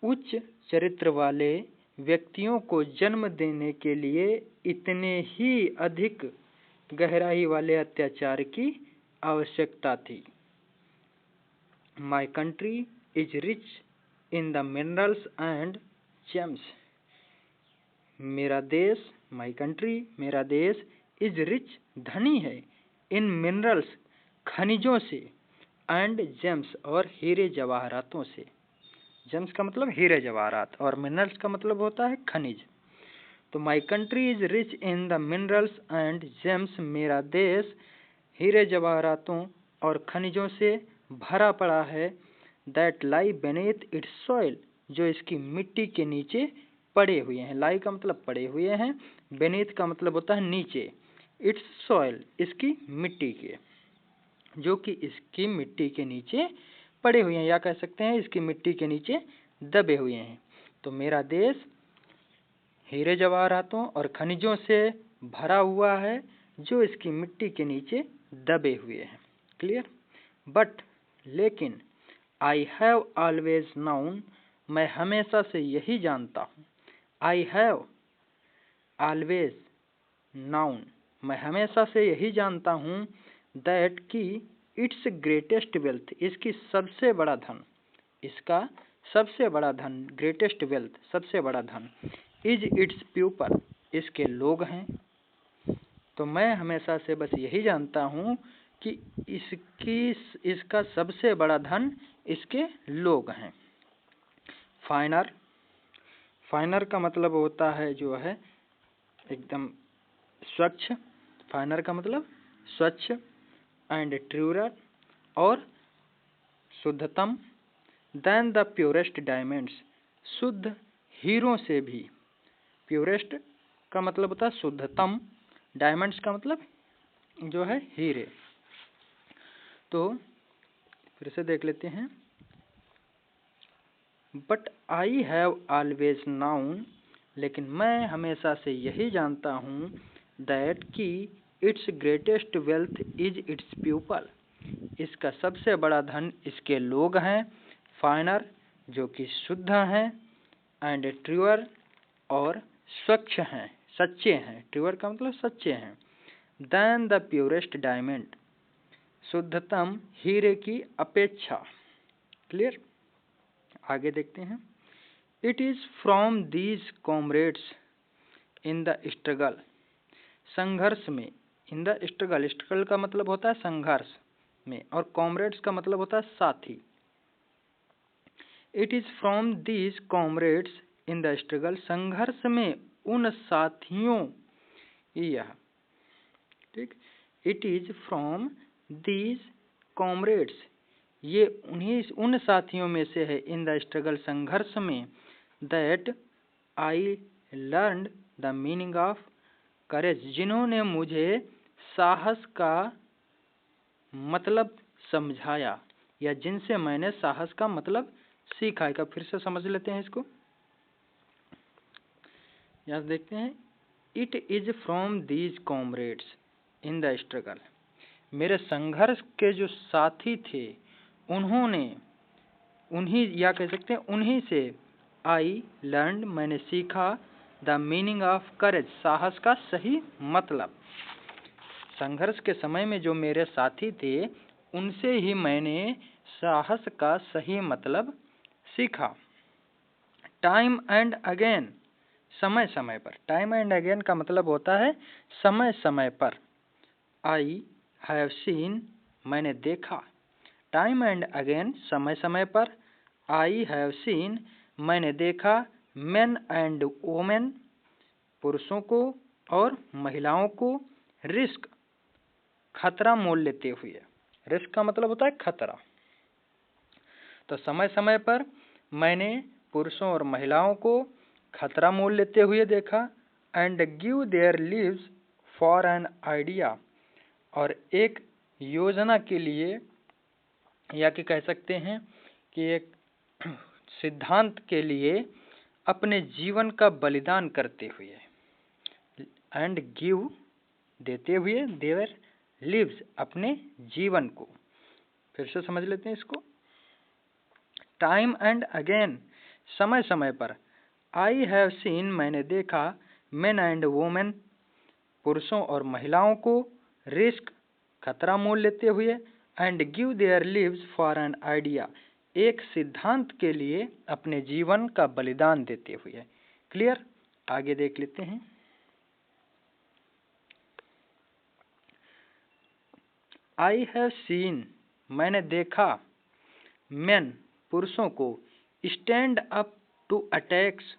Speaker 1: उच्च चरित्र वाले व्यक्तियों को जन्म देने के लिए इतने ही अधिक गहराई वाले अत्याचार की आवश्यकता थी। My country is rich in the minerals and James. मेरा देश, माई कंट्री मेरा देश, इज रिच धनी है, इन मिनरल्स खनिजों से, एंड जेम्स और हीरे जवाहरातों से। जेम्स का मतलब हीरे जवाहरात और मिनरल्स का मतलब होता है खनिज। तो my country is rich in the minerals and James, मेरा देश हीरे जवाहरातों और खनिजों से भरा पड़ा है, that lie beneath it's soil, जो इसकी मिट्टी के नीचे पड़े हुए हैं। लाई का मतलब पड़े हुए हैं, beneath का मतलब होता है नीचे, इट्स सॉइल इसकी मिट्टी के, जो कि इसकी मिट्टी के नीचे पड़े हुए हैं, या कह सकते हैं इसकी मिट्टी के नीचे दबे हुए हैं। तो मेरा देश हीरे जवाहरातों और खनिजों से भरा हुआ है, जो इसकी मिट्टी के नीचे दबे हुए हैं। क्लियर? बट लेकिन, आई हैव ऑलवेज नाउन, मैं हमेशा से यही जानता हूँ। आई हैव ऑलवेज नाउन, मैं हमेशा से यही जानता हूँ, दैट की इट्स ग्रेटेस्ट वेल्थ, इसकी सबसे बड़ा धन, इसका सबसे बड़ा धन, ग्रेटेस्ट वेल्थ सबसे बड़ा धन, इज इट्स पीपल, इसके लोग हैं। तो मैं हमेशा से बस यही जानता हूँ कि इसका सबसे बड़ा धन इसके लोग हैं। फाइनर, फाइनर का मतलब होता है जो है एकदम स्वच्छ, फाइनर का मतलब स्वच्छ, एंड ट्रूअर और शुद्धतम, देन द प्योरेस्ट डायमंड्स, शुद्ध हीरों से भी, प्योरेस्ट का मतलब होता है शुद्धतम, डायमंड्स का मतलब जो है हीरे। तो फिर से देख लेते हैं। But I have always noun, लेकिन मैं हमेशा से यही जानता हूँ, दैट की it's greatest wealth is it's people, इसका सबसे बड़ा धन इसके लोग हैं। फाइनर जो कि शुद्ध हैं, एंड ट्रूअर और स्वच्छ हैं, सच्चे हैं, ट्रूअर का मतलब सच्चे हैं, देन द प्योरेस्ट डायमंड, शुद्धतम हीरे की अपेक्षा। क्लियर? आगे देखते हैं। It is from these comrades in the struggle, संघर्ष में, इन द स्ट्रगल, स्ट्रगल का मतलब होता है संघर्ष में, और कॉमरेड्स का मतलब होता है साथी। It is from these comrades in the struggle, संघर्ष में उन साथियों, यह ठीक, it is from these comrades, ये उन्हीं उन साथियों में से है, इन द स्ट्रगल संघर्ष में, that I learn the meaning of courage, जिन्होंने मुझे साहस का मतलब समझाया, या जिनसे मैंने साहस का मतलब सीखा है। फिर से समझ लेते हैं इसको। यहाँ देखते हैं, it is from these comrades in the struggle, मेरे संघर्ष के जो साथी थे उन्होंने, उन्हीं, या कह सकते हैं उन्हीं से, आई लर्न मैंने सीखा, द मीनिंग ऑफ करेज, साहस का सही मतलब। संघर्ष के समय में जो मेरे साथी थे उनसे ही मैंने साहस का सही मतलब सीखा। टाइम एंड अगेन समय समय पर। टाइम एंड अगेन का मतलब होता है समय समय पर। आई हैव सीन, मैंने देखा। टाइम एंड अगेन समय समय पर। आई हैव सीन, मैंने देखा। मेन एंड वोमेन, पुरुषों को और महिलाओं को। रिस्क, खतरा मोल लेते हुए। रिस्क का मतलब होता है खतरा। तो समय समय पर मैंने पुरुषों और महिलाओं को खतरा मोल लेते हुए देखा। And give their lives for an idea, और एक योजना के लिए, या कि कह सकते हैं कि एक सिद्धांत के लिए अपने जीवन का बलिदान करते हुए। एंड गिव, देते हुए, देयर लिव्स, अपने जीवन को। फिर से समझ लेते हैं इसको। टाइम एंड अगेन, समय समय पर। आई हैव सीन, मैंने देखा। मेन एंड वोमेन, पुरुषों और महिलाओं को। रिस्क, खतरा मोल लेते हुए। And give their lives for an idea, एक सिद्धांत के लिए अपने जीवन का बलिदान देते हुए। क्लियर? आगे देख लेते हैं। आई हैव सीन, मैंने देखा। मेन, पुरुषों को। स्टैंड अप टू अटैक्स,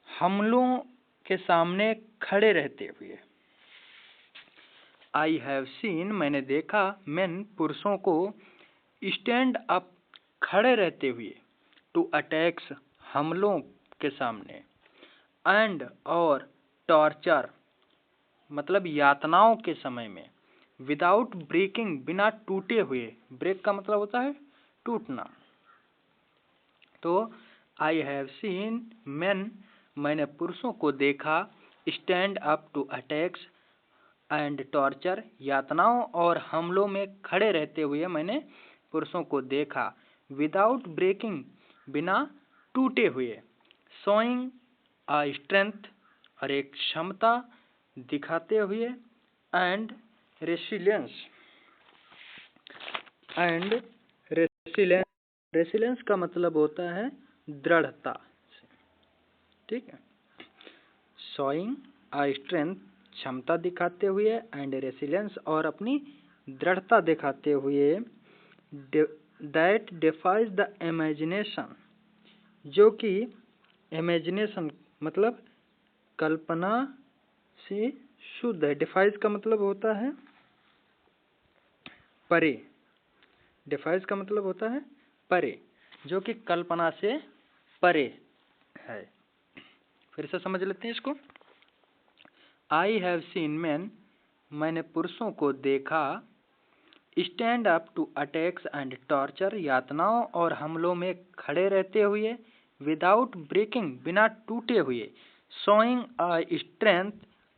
Speaker 1: हमलों के सामने खड़े रहते हुए। आई हैव सीन, मैंने देखा। मेन, पुरुषों को। स्टैंड अप, खड़े रहते हुए। टू अटैक्स, हमलों के सामने। एंड, और। टॉर्चर, मतलब यातनाओं के समय में। विदाउट ब्रेकिंग, बिना टूटे हुए। ब्रेक का मतलब होता है टूटना। तो आई हैव सीन मेन, मैंने पुरुषों को देखा। Stand up to attacks and torture, यातनाओं और हमलों में खड़े रहते हुए मैंने पुरुषों को देखा। विदाउट ब्रेकिंग, बिना टूटे हुए। शोइंग अ स्ट्रेंथ, और एक क्षमता दिखाते हुए। And resilience, and resilience, resilience का मतलब होता है दृढ़ता। ठीक है। शोइंग अ स्ट्रेंथ, क्षमता दिखाते हुए। एंड रेसिलियंस, और अपनी दृढ़ता दिखाते हुए। दैट डिफाइज द इमेजिनेशन, जो कि इमेजिनेशन मतलब कल्पना से शुद्ध है। डिफाइज का मतलब होता है परे। डिफाइज का मतलब होता है परे, जो कि कल्पना से परे है। फिर से समझ लेते हैं इसको। आई हैव सीन मैन, मैंने पुरुषों को देखा। Stand up to attacks and torture, यातनाओं और हमलों में खड़े रहते हुए। विदाउट ब्रेकिंग, बिना टूटे हुए। Showing a strength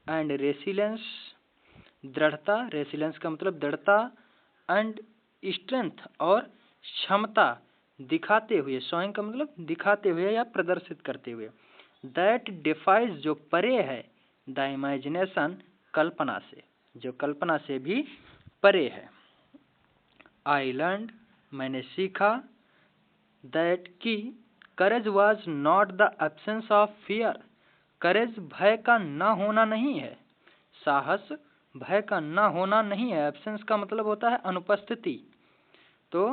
Speaker 1: and resilience, दृढ़ता। रेसिलेंस का मतलब दृढ़ता। एंड स्ट्रेंथ, और क्षमता दिखाते हुए। शोइंग का मतलब दिखाते हुए या प्रदर्शित करते हुए। दैट डिफाइज, जो परे है। द इमेजिनेशन, कल्पना से, जो कल्पना से भी परे है। आई लर्नड, मैंने सीखा। दैट की courage was not the absence of fear, courage भय का न होना नहीं है। साहस भय का न होना नहीं है। एब्सेंस का मतलब होता है अनुपस्थिति। तो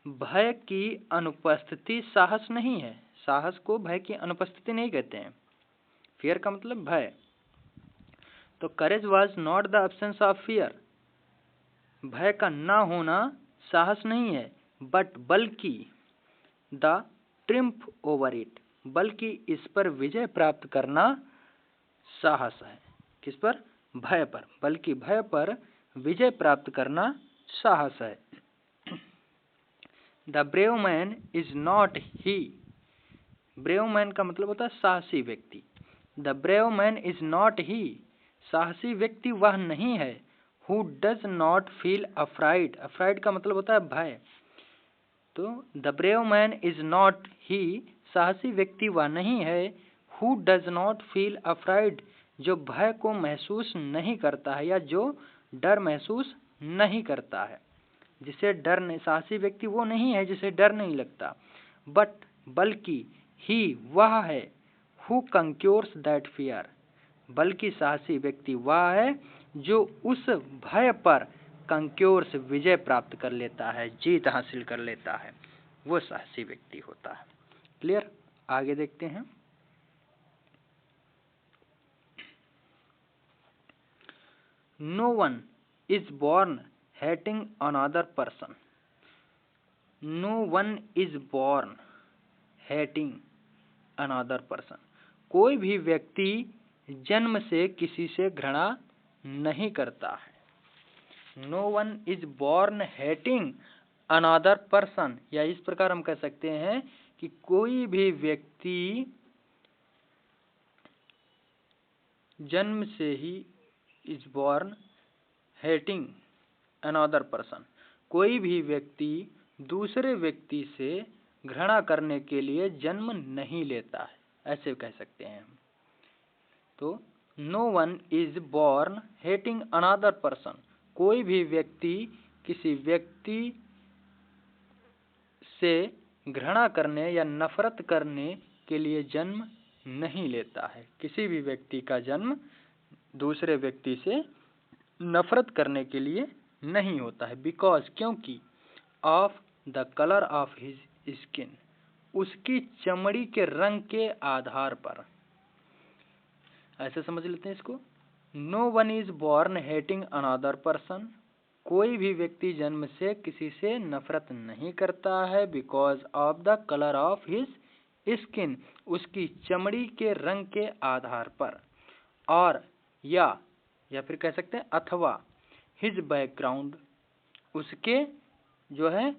Speaker 1: भय की अनुपस्थिति साहस नहीं है। साहस को भय की अनुपस्थिति नहीं कहते हैं। फियर का मतलब भय। तो courage was not the absence of fear, भय का न होना साहस नहीं है। बट, बल्कि। द ट्रिम्फ ओवर इट, बल्कि इस पर विजय प्राप्त करना साहस है। किस पर? भय पर। बल्कि भय पर विजय प्राप्त करना साहस है। The brave man is not he, brave man का मतलब होता है साहसी व्यक्ति। The brave man is not ही, साहसी व्यक्ति वह नहीं है। Who does not feel afraid, afraid का मतलब होता है भय। तो the brave man is not ही, साहसी व्यक्ति वह नहीं है। Who does not feel afraid, जो भय को महसूस नहीं करता है या जो डर महसूस नहीं करता है। जिसे डर नहीं, साहसी व्यक्ति वो नहीं है जिसे डर नहीं लगता। बट, बल्कि, ही वह है। हु कंक्योर्स दैट फियर, बल्कि साहसी व्यक्ति वह है जो उस भय पर कंक्योर्स विजय प्राप्त कर लेता है, जीत हासिल कर लेता है, वो साहसी व्यक्ति होता है। क्लियर? आगे देखते हैं। No one is born hating another person. No one is born hating another person. कोई भी व्यक्ति जन्म से किसी से घृणा नहीं करता है। No one is born hating another person, या इस प्रकार हम कह सकते हैं कि कोई भी व्यक्ति जन्म से ही is born hating another person, कोई भी व्यक्ति दूसरे व्यक्ति से घृणा करने के लिए जन्म नहीं लेता है, ऐसे कह सकते हैं हम। तो no one is born hating another person, कोई भी व्यक्ति किसी व्यक्ति से घृणा करने या नफरत करने के लिए जन्म नहीं लेता है। किसी भी व्यक्ति का जन्म दूसरे व्यक्ति से नफरत करने के लिए नहीं होता है। बिकॉज, क्योंकि of the colour of his skin, उसकी चमड़ी के रंग के आधार पर। ऐसे समझ लेते हैं इसको। No one is born hating another person, कोई भी व्यक्ति जन्म से किसी से नफरत नहीं करता है। Because of the colour of his skin, उसकी चमड़ी के रंग के आधार पर। और या फिर कह सकते हैं अथवा हिज बैकग्राउंड, उसके जो है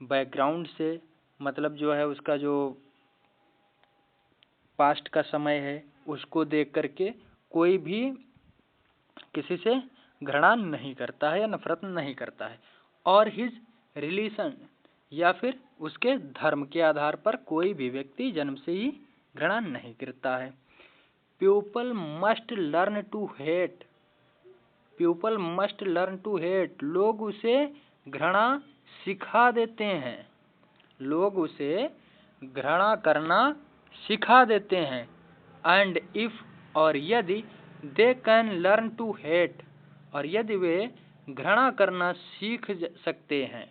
Speaker 1: बैकग्राउंड से, मतलब जो है उसका जो पास्ट का समय है उसको देख करके कोई भी किसी से घृणा नहीं करता है या नफरत नहीं करता है। और हिज रिलीजन, या फिर उसके धर्म के आधार पर कोई भी व्यक्ति जन्म से ही घृणा नहीं करता है। People must learn to hate, people must learn to hate, लोग उसे घृणा सिखा देते हैं, लोग उसे घृणा करना सिखा देते हैं। एंड इफ, और यदि, they can learn to hate, और यदि वे घृणा करना सीख सकते हैं।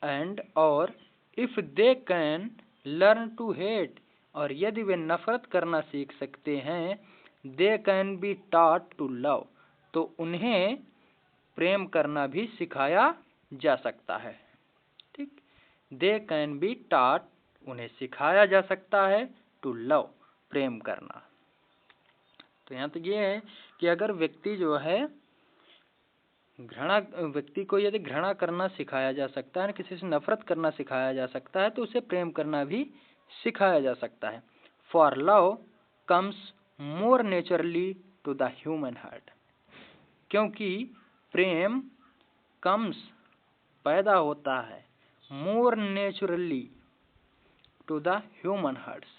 Speaker 1: एंड, और if they can learn to hate, और यदि वे नफरत करना सीख सकते हैं। They can be taught to love, तो उन्हें प्रेम करना भी सिखाया जा सकता है। ठीक, दे कैन बी टॉट, उन्हें सिखाया जा सकता है, टू लव, प्रेम करना। तो यहाँ तो ये है कि अगर व्यक्ति जो है व्यक्ति को यदि घृणा करना सिखाया जा सकता है, किसी से नफरत करना सिखाया जा सकता है, तो उसे प्रेम करना भी सिखाया जा सकता है। For love comes more naturally to the human heart, क्योंकि प्रेम कम्स, पैदा होता है, more naturally to the human hearts.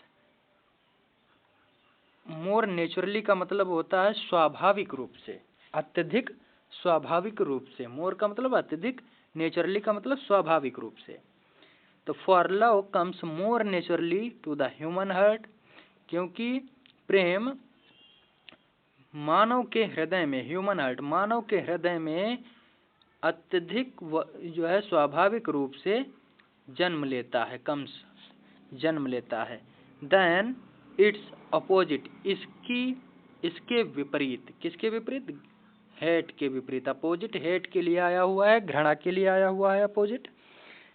Speaker 1: More naturally का मतलब होता है स्वाभाविक रूप से, अत्यधिक स्वाभाविक रूप से। मोर का मतलब अत्यधिक, नेचुरली का मतलब स्वाभाविक रूप से। तो for love comes more naturally to the human heart, क्योंकि प्रेम मानव के हृदय में, ह्यूमन हार्ट, मानव के हृदय में अत्यधिक जो है स्वाभाविक रूप से जन्म लेता है, कम्स, जन्म लेता है। देन इट्स अपोजिट, इसके विपरीत, किसके विपरीत? हेट के विपरीत। अपोजिट हेट के लिए आया हुआ है, घृणा के लिए आया हुआ है अपोजिट।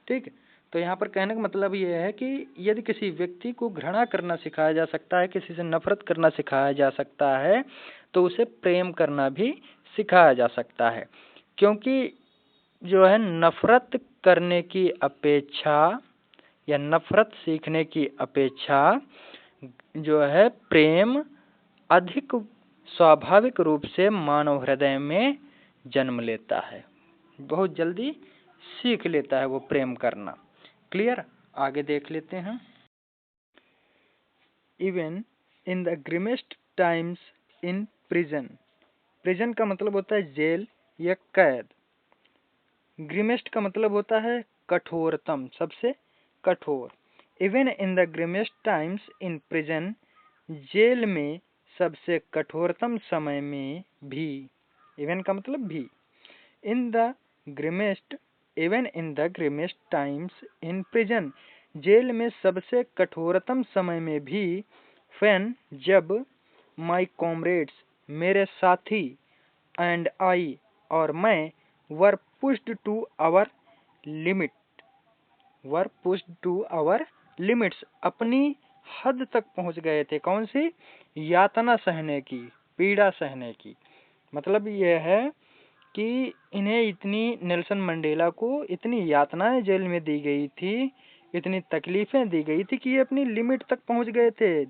Speaker 1: ठीक, तो यहाँ पर कहने का मतलब ये है कि यदि किसी व्यक्ति को घृणा करना सिखाया जा सकता है, किसी से नफरत करना सिखाया जा सकता है, तो उसे प्रेम करना भी सिखाया जा सकता है। क्योंकि जो है नफरत करने की अपेक्षा या नफरत सीखने की अपेक्षा जो है प्रेम अधिक स्वाभाविक रूप से मानव हृदय में जन्म लेता है, बहुत जल्दी सीख लेता है वो प्रेम करना। क्लियर? आगे देख लेते हैं। Even in the grimmest times in prison, prison का मतलब होता है जेल या कैद। ग्रिमेस्ट का मतलब होता है कठोरतम, सबसे कठोर। Even in the grimmest times in prison, जेल में सबसे कठोरतम समय में भी, इवन का मतलब भी, in the grimmest even in the grimmest times in prison, जेल में सबसे कठोरतम समय में भी, फैन जब माई कॉमरेड्स मेरे साथी एंड आई और मैं were pushed to our limit were pushed to our limits, अपनी हद तक पहुंच गए थे। कौन सी? यातना सहने की, पीड़ा सहने की। मतलब यह है कि इन्हें इतनी, नेल्सन मंडेला को इतनी यातनाएं जेल में दी गई थी, इतनी तकलीफें दी गई थी कि ये अपनी लिमिट तक पहुंच गए थे।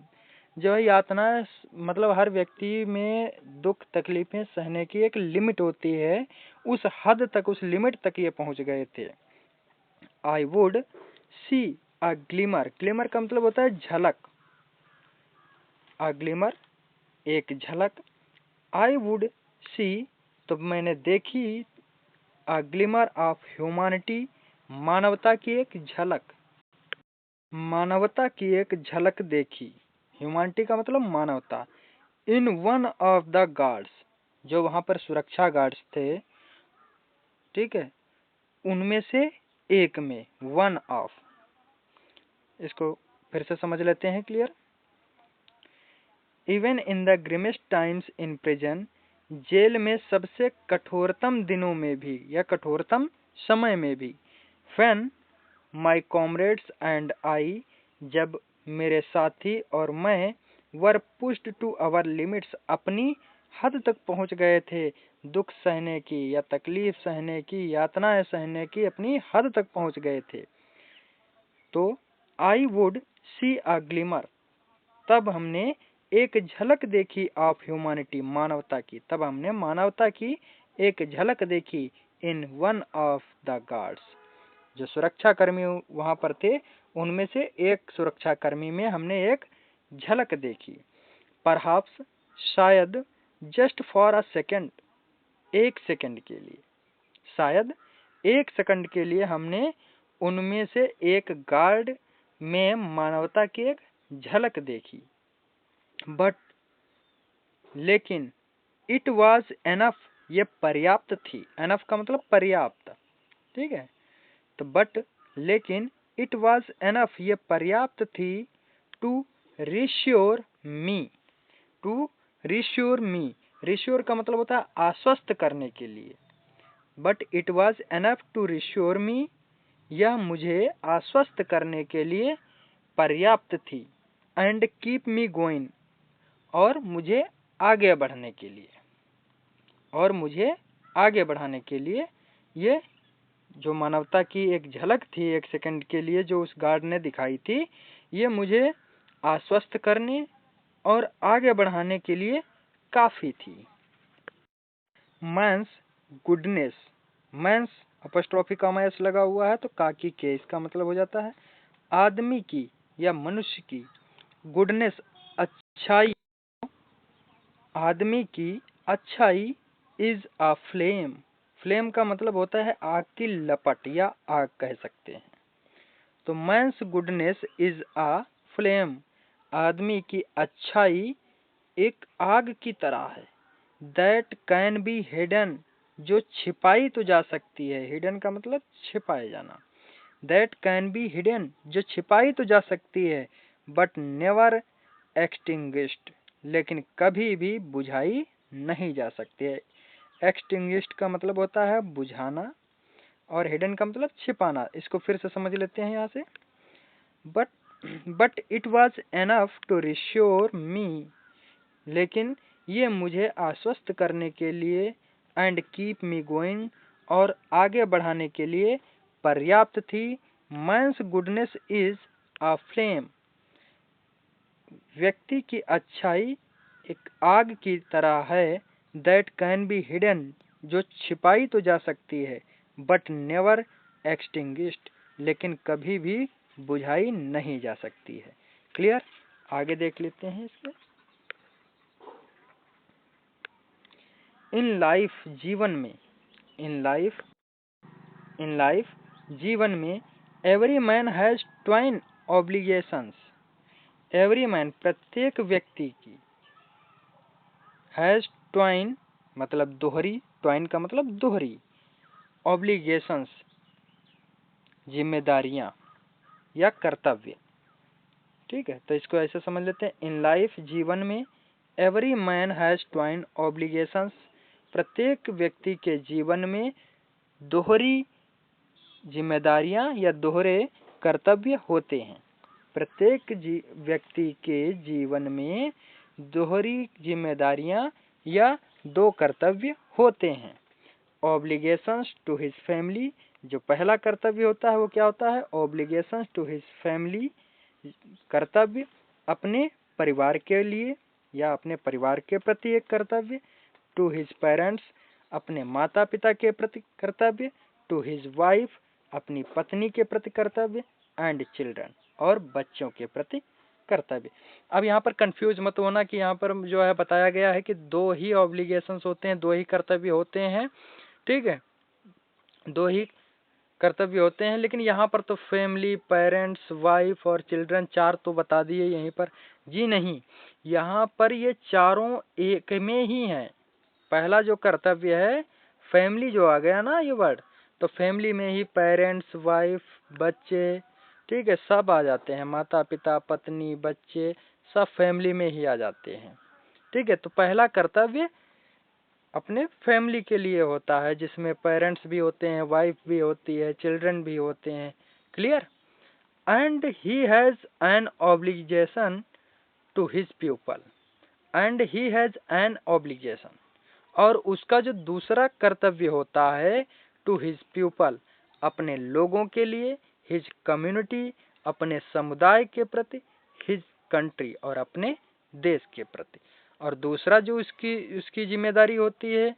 Speaker 1: जो यातनाएं, मतलब हर व्यक्ति में दुख तकलीफें सहने की एक लिमिट होती है, उस हद तक, उस लिमिट तक ये पहुंच गए थे। I would see a glimmer, glimmer का मतलब होता है झलक, अ ग्लिमर एक झलक। आई वुड सी, तो मैंने देखी, अ ग्लिमर ऑफ ह्यूमैनिटी, मानवता की एक झलक, मानवता की एक झलक देखी। ह्यूमैनिटी का मतलब मानवता। In one of the guards, जो वहां पर सुरक्षा गार्ड्स थे, ठीक है, उनमें से एक में, वन ऑफ, इसको फिर से समझ लेते हैं clear. Even in the grimmest times in prison, जेल में सबसे कठोरतम दिनों में भी या कठोरतम समय में भी, when my comrades and I, जब मेरे साथी और मैं, were pushed to our limits, अपनी हद तक पहुंच गए थे, दुख सहने की या तकलीफ सहने की, यातनाएं सहने की अपनी हद तक पहुंच गए थे। तो I would see a glimmer, तब हमने एक झलक देखी, ऑफ ह्यूमैनिटी, मानवता की, तब हमने मानवता की एक झलक देखी, in one of the guards, जो सुरक्षा कर्मी वहां पर थे, उनमें से एक सुरक्षा कर्मी में हमने एक झलक देखी। परहाप्स, शायद, जस्ट फॉर अ सेकेंड, एक सेकंड के लिए, शायद एक सेकंड के लिए हमने उनमें से एक गार्ड में मानवता की एक झलक देखी। बट, लेकिन, इट वॉज एनफ, ये पर्याप्त थी। एनफ का मतलब पर्याप्त, ठीक है। तो बट, लेकिन, इट वॉज एनफ, ये पर्याप्त थी, to reassure me, to reassure मी, रिश्योर का मतलब होता है आश्वस्त करने के लिए। But it was enough to reassure me, यह मुझे आश्वस्त करने के लिए पर्याप्त थी। एंड कीप मी गोइंग, और मुझे आगे बढ़ने के लिए, और मुझे आगे बढ़ाने के लिए, ये जो मानवता की एक झलक थी एक सेकंड के लिए जो उस गार्ड ने दिखाई थी, ये मुझे आश्वस्त करने और आगे बढ़ाने के लिए काफी थी। मैंस गुडनेस, मैंस अपस्ट्रॉफी का मैस लगा हुआ है तो काकी के, इसका मतलब हो जाता है आदमी की या मनुष्य की, गुडनेस अच्छाई, आदमी की अच्छाई, इज अ फ्लेम, फ्लेम का मतलब होता है आग की लपट या आग कह सकते हैं। तो man's goodness is a flame, आदमी की अच्छाई एक आग की तरह है। दैट कैन बी हिडन, जो छिपाई तो जा सकती है, हिडन का मतलब छिपाए जाना। दैट कैन बी हिडन, जो छिपाई तो जा सकती है, बट नेवर एक्सटिंग्विश्ड, लेकिन कभी भी बुझाई नहीं जा सकती है। एक्सटिंग्विश्ड का मतलब होता है बुझाना, और हिडन का मतलब छिपाना। इसको फिर से समझ लेते हैं यहाँ से। But it was enough to reassure me, लेकिन ये मुझे आश्वस्त करने के लिए, एंड कीप मी गोइंग, और आगे बढ़ाने के लिए पर्याप्त थी। Man's goodness is a flame, व्यक्ति की अच्छाई एक आग की तरह है। दैट कैन बी हिडन, जो छिपाई तो जा सकती है, बट नेवर एक्सटिंग्विश्ड, लेकिन कभी भी बुझाई नहीं जा सकती है। क्लियर? आगे देख लेते हैं इसमें। इन लाइफ, जीवन में, इन लाइफ जीवन में, every man has twine obligations, every man प्रत्येक व्यक्ति की, हैज ट्वाइन मतलब दोहरी, ट्वाइन का मतलब दोहरी, ऑब्लिगेशंस जिम्मेदारियां या कर्तव्य। ठीक है, तो इसको ऐसे समझ लेते हैं, इन लाइफ जीवन में every man has twine obligations प्रत्येक व्यक्ति के जीवन में दोहरी जिम्मेदारियां या दोहरे कर्तव्य होते हैं। प्रत्येक व्यक्ति के जीवन में दोहरी जिम्मेदारियां या दो कर्तव्य होते हैं। ऑब्लिगेशंस टू हिज फैमिली, जो पहला कर्तव्य होता है वो क्या होता है, ऑब्लिगेशंस टू हिज फैमिली, कर्तव्य अपने परिवार के लिए या अपने परिवार के प्रति एक कर्तव्य, टू हिज पेरेंट्स अपने माता पिता के प्रति कर्तव्य, टू हिज वाइफ अपनी पत्नी के प्रति कर्तव्य, एंड चिल्ड्रन और बच्चों के प्रति कर्तव्य। अब यहाँ पर कंफ्यूज मत होना कि यहाँ पर जो है बताया गया है कि दो ही ऑब्लिगेशंस होते हैं, दो ही कर्तव्य होते हैं। ठीक है, दो ही कर्तव्य होते हैं, लेकिन यहाँ पर तो फैमिली, पेरेंट्स, वाइफ और चिल्ड्रन चार तो बता दिए यहीं पर। जी नहीं, यहाँ पर ये चारों एक में ही है। पहला जो कर्तव्य है फैमिली, जो आ गया ना ये वर्ड, तो फैमिली में ही पेरेंट्स, वाइफ, बच्चे, ठीक है, सब आ जाते हैं, माता पिता, पत्नी, बच्चे, सब फैमिली में ही आ जाते हैं। ठीक है, तो पहला कर्तव्य अपने फैमिली के लिए होता है, जिसमें पेरेंट्स भी होते हैं, वाइफ भी होती है, चिल्ड्रन भी होते हैं। Clear? And he has an obligation to his people, and he has an obligation, और उसका जो दूसरा कर्तव्य होता है टू हिज पीपल अपने लोगों के लिए, हिज कम्युनिटी अपने समुदाय के प्रति, हिज कंट्री और अपने देश के प्रति। और दूसरा जो उसकी जिम्मेदारी होती है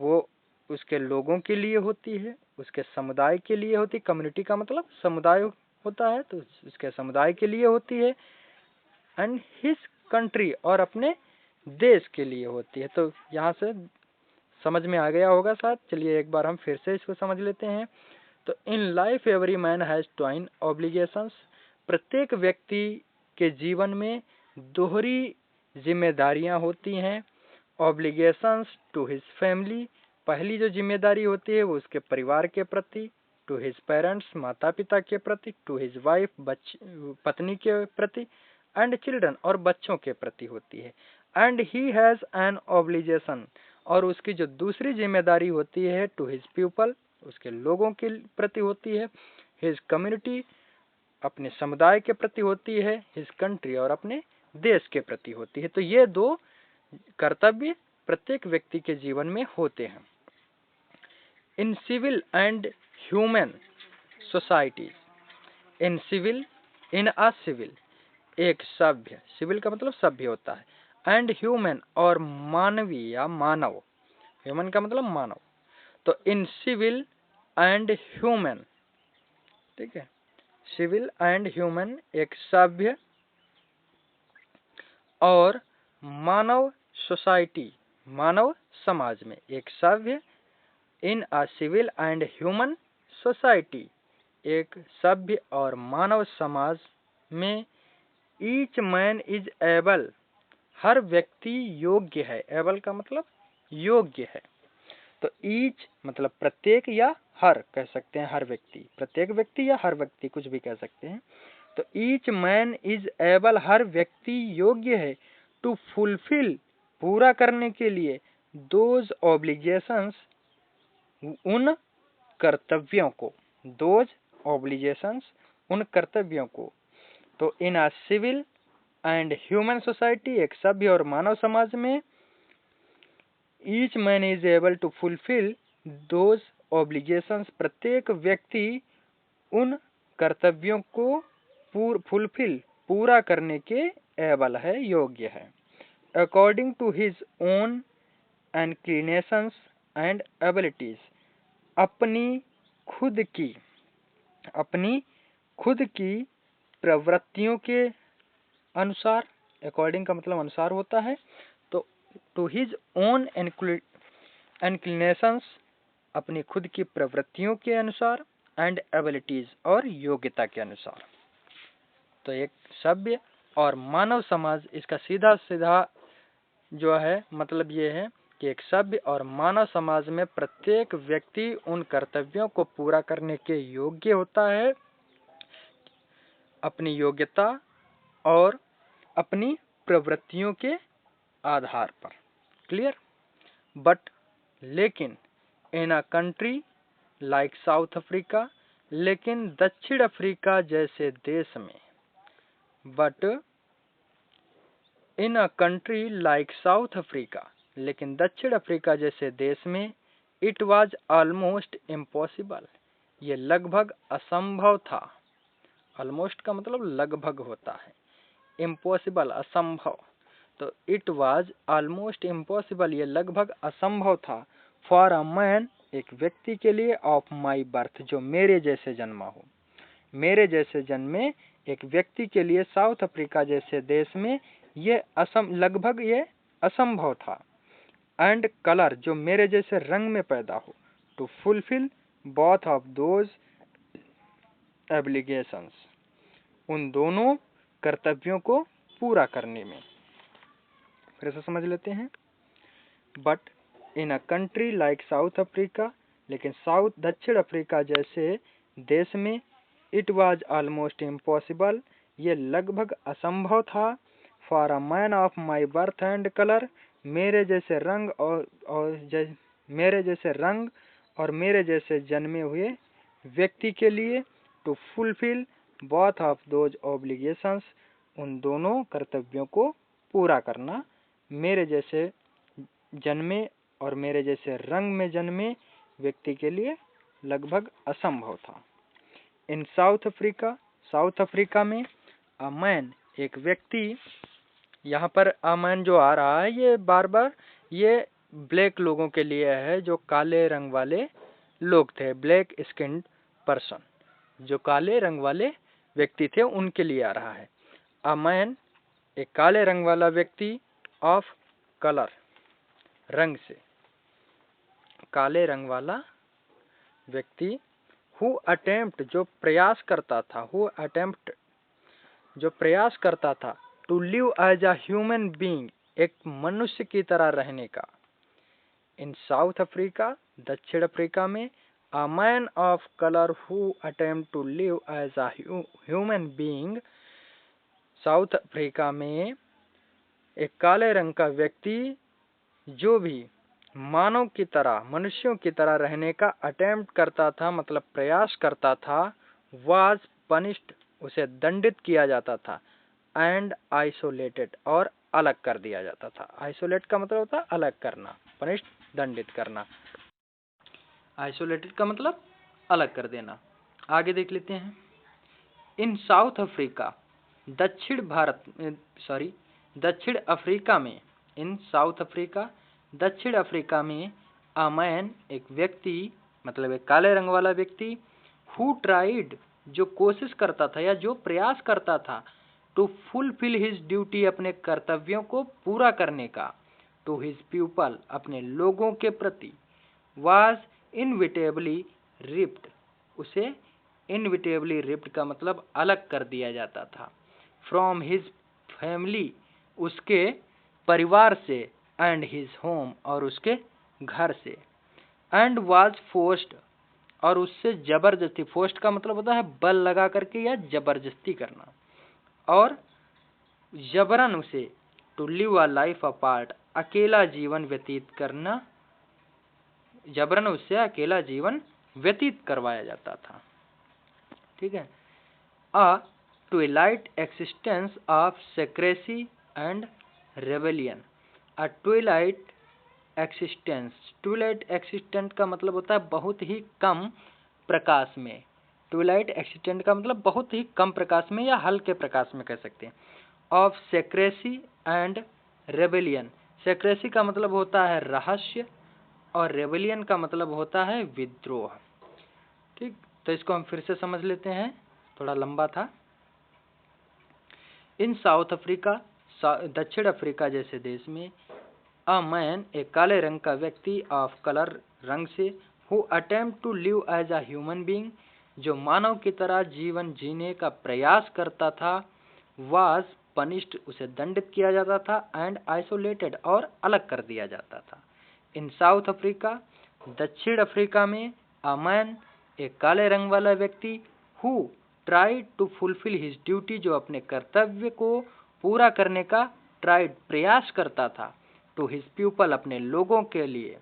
Speaker 1: वो उसके लोगों के लिए होती है, उसके समुदाय के लिए होती है। कम्युनिटी का मतलब समुदाय होता है, तो उसके समुदाय के लिए होती है, एंड हिज कंट्री और अपने देश के लिए होती है। तो यहाँ से समझ में आ गया होगा शायद। चलिए एक बार हम फिर से इसको समझ लेते हैं। तो in life every man has twine obligations, प्रत्येक व्यक्ति के जीवन में दोहरी जिम्मेदारियां होती हैं। ऑब्लिगेशंस टू हिज फैमिली, पहली जो जिम्मेदारी होती है वो उसके परिवार के प्रति, टू हिज पेरेंट्स माता पिता के प्रति, टू हिज वाइफ पत्नी के प्रति, एंड चिल्ड्रन और बच्चों के प्रति होती है। And he has an obligation, और उसकी जो दूसरी जिम्मेदारी होती है टू हिज पीपल, उसके लोगों के प्रति होती है, हिज कम्युनिटी अपने समुदाय के प्रति होती है, हिज कंट्री और अपने देश के प्रति होती है। तो ये दो कर्तव्य प्रत्येक व्यक्ति के जीवन में होते हैं। In civil and human societies, in a civil एक सभ्य, सिविल का मतलब सभ्य होता है, एंड ह्यूमन और मानवीय या मानव, ह्यूमन का मतलब मानव, तो इन सिविल एंड ह्यूमन, ठीक है, सिविल एंड ह्यूमन एक सभ्य और मानव सोसाइटी, मानव समाज में एक सभ्य, in a civil and human society एक सभ्य और मानव समाज में, ईच मैन इज एबल, हर व्यक्ति योग्य है, एबल का मतलब योग्य है, तो ईच मतलब प्रत्येक या हर कह सकते हैं, हर व्यक्ति, प्रत्येक व्यक्ति या हर व्यक्ति कुछ भी कह सकते हैं। तो ईच मैन इज एबल, हर व्यक्ति योग्य है, टू फुलफिल पूरा करने के लिए, दोज ऑब्लिगेशंस उन कर्तव्यों को, दोज ऑब्लिगेशंस उन कर्तव्यों को। तो in a civil and human society एक सभ्य और मानव समाज में, each man is able to fulfil those obligations प्रत्येक व्यक्ति उन कर्तव्यों को फुलफिल पूरा करने के एबल है, योग्य है, according to his own inclinations and abilities, अपनी खुद की प्रवृत्तियों के अनुसार, अकॉर्डिंग का मतलब अनुसार होता है, तो टू हिज ओन इंक्लिनेशंस अपनी खुद की प्रवृत्तियों के अनुसार, एंड एबिलिटीज और योग्यता के अनुसार। तो एक सभ्य और मानव समाज, इसका सीधा सीधा जो है मतलब ये है कि एक सभ्य और मानव समाज में प्रत्येक व्यक्ति उन कर्तव्यों को पूरा करने के योग्य होता है अपनी योग्यता और अपनी प्रवृत्तियों के आधार पर। क्लियर? बट लेकिन in a country like South Africa, लेकिन दक्षिण अफ्रीका जैसे देश में, but in a country like South Africa, लेकिन दक्षिण अफ्रीका जैसे देश में, इट वाज ऑलमोस्ट इम्पॉसिबल, ये लगभग असंभव था। ऑलमोस्ट का मतलब लगभग होता है, इम्पॉसिबल असंभव, तो इट वाज ऑलमोस्ट इम्पॉसिबल, ये लगभग असंभव था, फॉर अ मैन, एक व्यक्ति के लिए, ऑफ माई बर्थ, जो मेरे जैसे जन्मा हो, मेरे जैसे जन्मे एक व्यक्ति के लिए साउथ अफ्रीका जैसे देश में ये लगभग ये असंभव था। एंड कलर, जो मेरे जैसे रंग में पैदा हो, to fulfil both of those obligations, उन दोनों कर्तव्यों को पूरा करने में। फिर से समझ लेते हैं। But in a country like South Africa, लेकिन दक्षिण अफ्रीका जैसे देश में, इट वाज ऑलमोस्ट इम्पॉसिबल, ये लगभग असंभव था, for a man of my birth and colour, मेरे जैसे रंग मेरे जैसे रंग और मेरे जैसे जन्मे हुए व्यक्ति के लिए, to fulfil both of those obligations, उन दोनों कर्तव्यों को पूरा करना, मेरे जैसे जन्मे और मेरे जैसे रंग में जन्मे व्यक्ति के लिए लगभग असंभव था। इन साउथ अफ्रीका में, अ मैन, एक व्यक्ति, यहाँ पर अ मैन जो आ रहा है ये बार बार ये ब्लैक लोगों के लिए है, जो काले रंग वाले लोग थे, ब्लैक स्किन्ड पर्सन, जो काले रंग वाले व्यक्ति थे उनके लिए आ रहा है। अ मैन, एक काले रंग वाला व्यक्ति, ऑफ कलर, रंग से, काले रंग वाला व्यक्ति, हु अटेम्प्ट, जो प्रयास करता था, हु अटेम्प्ट, जो प्रयास करता था, to live as a human being, एक मनुष्य की तरह रहने का। इन साउथ अफ्रीका, दक्षिण अफ्रीका में, a man of colour who attempt to live as a human being, South Africa में एक काले रंग का व्यक्ति जो भी मानव की तरह, मनुष्यों की तरह रहने का अटेम्प्ट करता था, मतलब प्रयास करता था, वाज पनिश्ड, उसे दंडित किया जाता था, एंड आइसोलेटेड, और अलग कर दिया जाता था। आइसोलेट का मतलब होता है अलग करना, पनिश्ड दंडित करना, आइसोलेटेड का मतलब अलग कर देना। आगे देख लेते हैं। इन साउथ अफ्रीका, दक्षिण अफ्रीका में, इन साउथ अफ्रीका, दक्षिण अफ्रीका में, अ मैन, एक व्यक्ति, मतलब एक काले रंग वाला व्यक्ति, हु ट्राइड, जो कोशिश करता था या जो प्रयास करता था, टू फुलफिल हिज ड्यूटी, अपने कर्तव्यों को पूरा करने का, टू हिज पीपल, अपने लोगों के प्रति, वाज इनविटेबली रिप्ड, उसे इनविटेबली रिप्ड का मतलब अलग कर दिया जाता था, फ्रॉम हिज फैमिली, उसके परिवार से, एंड हिज होम, और उसके घर से, एंड वाज फोर्स्ड, और उससे जबरदस्ती, फोर्स्ड का मतलब होता है बल लगा करके या जबरदस्ती करना, और जबरन उसे, to live a life apart, अकेला जीवन व्यतीत करना, जबरन उससे अकेला जीवन व्यतीत करवाया जाता था। ठीक है। A twilight existence of secrecy and rebellion, a twilight existence, twilight existent का मतलब होता है बहुत ही कम प्रकाश में, ट्विलाइट एक्सिस्टेंट का मतलब बहुत ही कम प्रकाश में या हल्के प्रकाश में कह सकते हैं। Of secrecy and rebellion, secrecy का मतलब होता है रहस्य और रेबेलियन का मतलब होता है विद्रोह। ठीक, तो इसको हम फिर से समझ लेते हैं, थोड़ा लंबा था। इन साउथ अफ्रीका, दक्षिण अफ्रीका जैसे देश में, अ मैन, एक काले रंग का व्यक्ति, ऑफ कलर, रंग से, who attempt to live as a human being, जो मानव की तरह जीवन जीने का प्रयास करता था, वाज पनिश्ड, उसे दंडित किया जाता था, एंड आइसोलेटेड, और अलग कर दिया जाता था। इन साउथ अफ्रीका, दक्षिण अफ्रीका में, अ मैन, एक काले रंग वाला व्यक्ति, who tried to fulfil his duty, जो अपने कर्तव्य को पूरा करने का प्रयास करता था, टू हिज पीपल, अपने लोगों के लिए,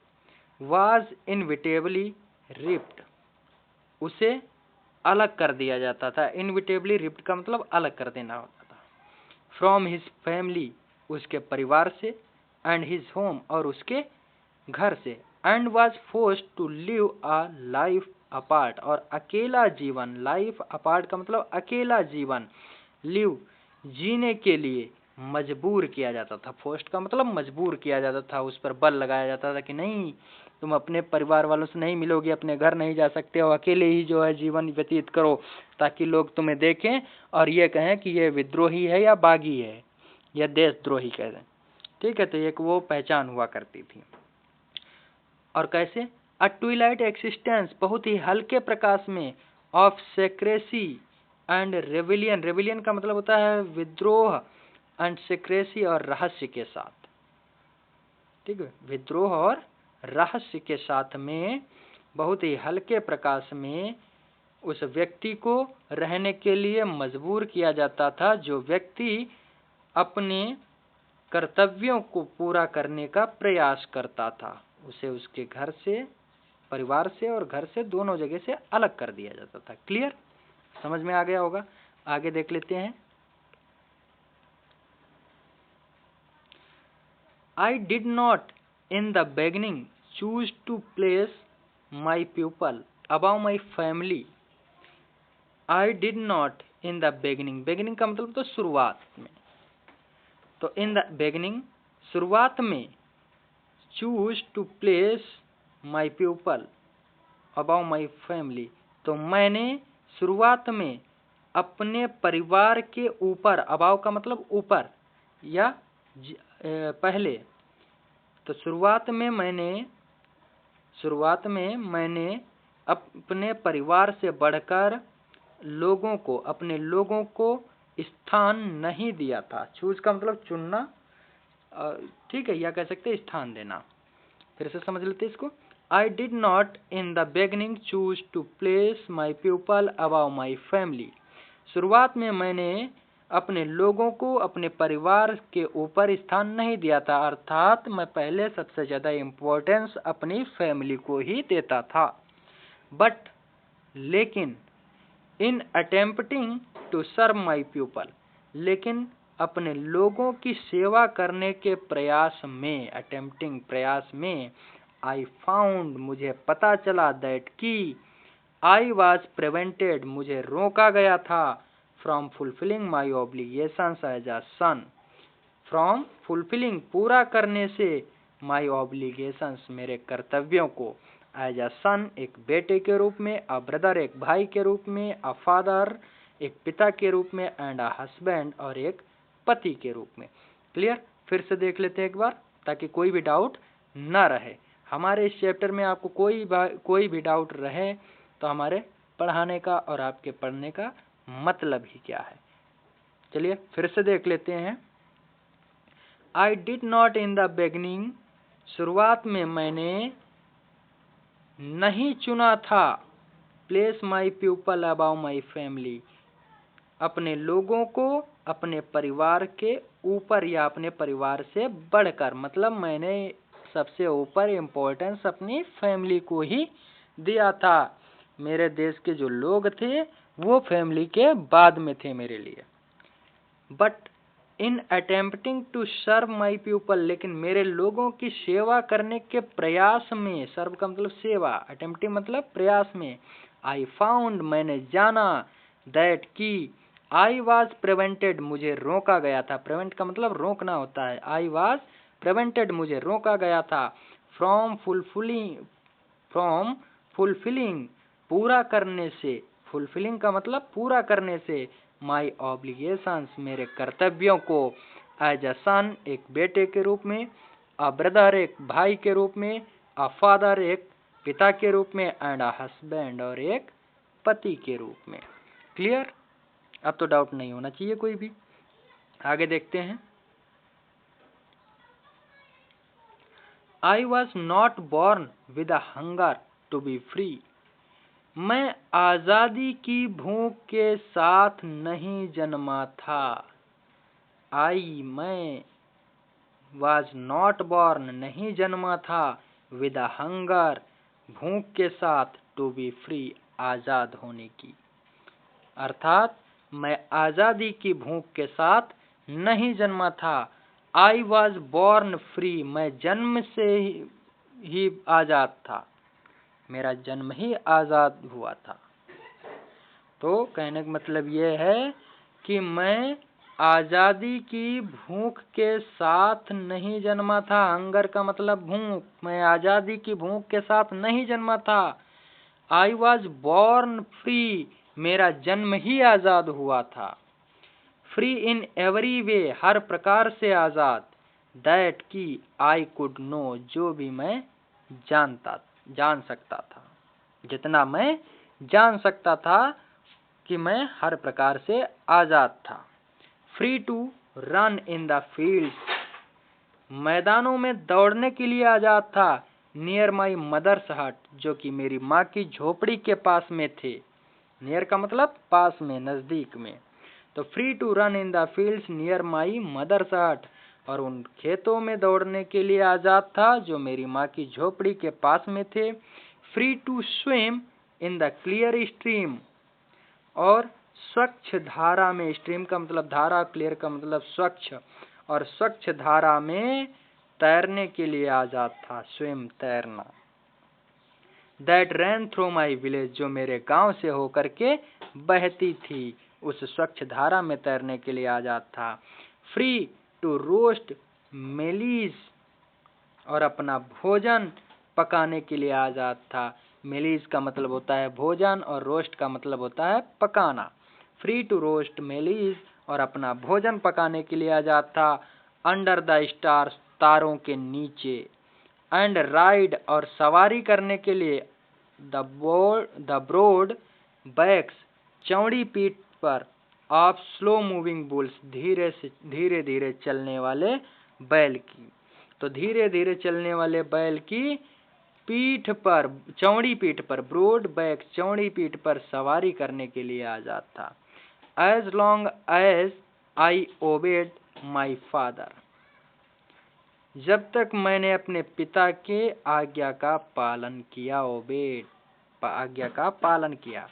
Speaker 1: वाज इनविटेबली रिप्ड, उसे अलग कर दिया जाता था। इनविटेबली रिप्ड का मतलब अलग कर देना होता था। फ्रॉम हिज फैमिली, उसके परिवार से, एंड हिज होम, और उसके घर से, and was forced to live a life apart, और अकेला जीवन, लाइफ अपार्ट का मतलब अकेला जीवन, लिव, जीने के लिए मजबूर किया जाता था। फोर्स्ड का मतलब मजबूर किया जाता था, उस पर बल लगाया जाता था कि नहीं, तुम अपने परिवार वालों से नहीं मिलोगे, अपने घर नहीं जा सकते हो, अकेले ही जो है जीवन व्यतीत करो, ताकि लोग तुम्हें देखें और ये कहें कि ये विद्रोही है या बागी है या देशद्रोही कह दें। ठीक है, तो एक वो पहचान हुआ करती थी। और कैसे? अ ट्विलाइट एक्सिस्टेंस, बहुत ही हल्के प्रकाश में, of secrecy and rebellion, rebellion का मतलब होता है विद्रोह, एंड सेक्रेसी, और रहस्य के साथ। ठीक है, विद्रोह और रहस्य के साथ में, बहुत ही हल्के प्रकाश में उस व्यक्ति को रहने के लिए मजबूर किया जाता था, जो व्यक्ति अपने कर्तव्यों को पूरा करने का प्रयास करता था। उसे उसके घर से, परिवार से और घर से, दोनों जगह से अलग कर दिया जाता था। क्लियर? समझ में आ गया होगा। आगे देख लेते हैं। I did not in the beginning choose to place my pupil above my family. I did not in the beginning, beginning का मतलब तो शुरुआत में, तो in the beginning शुरुआत में, choose to place my pupil above my family, तो मैंने शुरुआत में अपने परिवार के ऊपर, अबाव का मतलब ऊपर या पहले, तो शुरुआत में मैंने अपने परिवार से बढ़कर लोगों को, अपने लोगों को स्थान नहीं दिया था। चूज का मतलब चुनना, ठीक है, या कह सकते हैं स्थान देना। फिर से समझ लेते इसको। I did not in the beginning choose to place my pupil above my family. शुरुआत में मैंने अपने लोगों को अपने परिवार के ऊपर स्थान नहीं दिया था, अर्थात मैं पहले सबसे ज्यादा इम्पोर्टेंस अपनी फैमिली को ही देता था। बट लेकिन in attempting to serve my people, लेकिन अपने लोगों की सेवा करने के प्रयास में, अटेम्प्टिंग प्रयास में, आई फाउंड, मुझे पता चला, दैट की, आई वॉज प्रिवेंटेड, मुझे रोका गया था, from fulfilling my obligations as a son, from fulfilling, पूरा करने से, माई ऑब्लिगेशंस, मेरे कर्तव्यों को, एज अ सन, एक बेटे के रूप में, अ ब्रदर, एक भाई के रूप में, अ फादर, एक पिता के रूप में, एंड अ हस्बैंड, और एक पति के रूप में। क्लियर? फिर से देख लेते हैं एक बार, ताकि कोई भी डाउट न रहे। हमारे इस चैप्टर में आपको कोई भी डाउट रहे तो हमारे पढ़ाने का और आपके पढ़ने का मतलब ही क्या है। चलिए फिर से देख लेते हैं। I did not in the beginning, शुरुआत में मैंने नहीं चुना था, place my pupil above my family, अपने लोगों को अपने परिवार के ऊपर या अपने परिवार से बढ़कर, मतलब मैंने सबसे ऊपर इम्पोर्टेंस अपनी फैमिली को ही दिया था। मेरे देश के जो लोग थे वो फैमिली के बाद में थे मेरे लिए। But in attempting to serve my people, लेकिन मेरे लोगों की सेवा करने के प्रयास में, सर्व का मतलब सेवा, अटेम्प्टिंग मतलब प्रयास में, आई फाउंड, मैंने जाना, दैट की, आई वॉज प्रिवेंटेड, मुझे रोका गया था। प्रिवेंट का मतलब रोकना होता है। आई वॉज प्रिवेंटेड, मुझे रोका गया था, फ्रॉम फुलफिलिंग, पूरा करने से, फुलफिलिंग का मतलब पूरा करने से, माई ऑब्लिगेशंस, मेरे कर्तव्यों को, एज अ सन, एक बेटे के रूप में, अ ब्रदर, एक भाई के रूप में, अ फादर, एक पिता के रूप में, एंड अ हस्बैंड, और एक पति के रूप में। क्लियर? अब तो डाउट नहीं होना चाहिए कोई भी। आगे देखते हैं। I was not born with a hunger to be free. मैं आजादी की भूख के साथ नहीं जन्मा था। मैं was not born नहीं जन्मा था with a hunger भूख के साथ to be free आजाद होने की। अर्थात मैं आजादी की भूख के साथ नहीं जन्मा था। I was born free मैं जन्म से ही आजाद था, मेरा जन्म ही आजाद हुआ था। तो कहने का मतलब ये है कि मैं आजादी की भूख के साथ नहीं जन्मा था। हंगर का मतलब भूख, मैं आजादी की भूख के साथ नहीं जन्मा था। I was born free मेरा जन्म ही आजाद हुआ था। फ्री इन एवरी वे हर प्रकार से आजाद। दैट की आई कुड नो जो भी मैं जान सकता था, जितना मैं जान सकता था कि मैं हर प्रकार से आजाद था। Free to run in the fields मैदानों में दौड़ने के लिए आजाद था। नियर माई मदर्स हट जो कि मेरी माँ की झोपड़ी के पास में थे। नियर का मतलब पास में, नजदीक में। तो free to run in the fields near my mother's hut और उन खेतों में दौड़ने के लिए आजाद था जो मेरी माँ की झोपड़ी के पास में थे। Free to swim in the clear stream और स्वच्छ धारा में, स्ट्रीम का मतलब धारा, क्लियर का मतलब स्वच्छ, और स्वच्छ धारा में तैरने के लिए आजाद था, स्विम तैरना। That ran through my village जो मेरे गांव से होकर के बहती थी, उस स्वच्छ धारा में तैरने के लिए आजाद था। फ्री टू रोस्ट मेलीज और अपना भोजन पकाने के लिए आजाद था। मेलीज का मतलब होता है भोजन और रोस्ट का मतलब होता है पकाना। फ्री टू रोस्ट मेलीज और अपना भोजन पकाने के लिए आजाद था। अंडर द स्टार्स तारों के नीचे। एंड राइड और सवारी करने के लिए द ब्रोड बैक्स चौड़ी पीठ पर ऑफ स्लो मूविंग बुल्स धीरे धीरे चलने वाले बैल की। तो धीरे धीरे चलने वाले बैल की पीठ पर, चौड़ी पीठ पर, ब्रोड बैक चौड़ी पीठ पर सवारी करने के लिए आजाद था। As long as I obeyed my father जब तक मैंने अपने पिता के आज्ञा का पालन किया, ओबेड आज्ञा का पालन किया।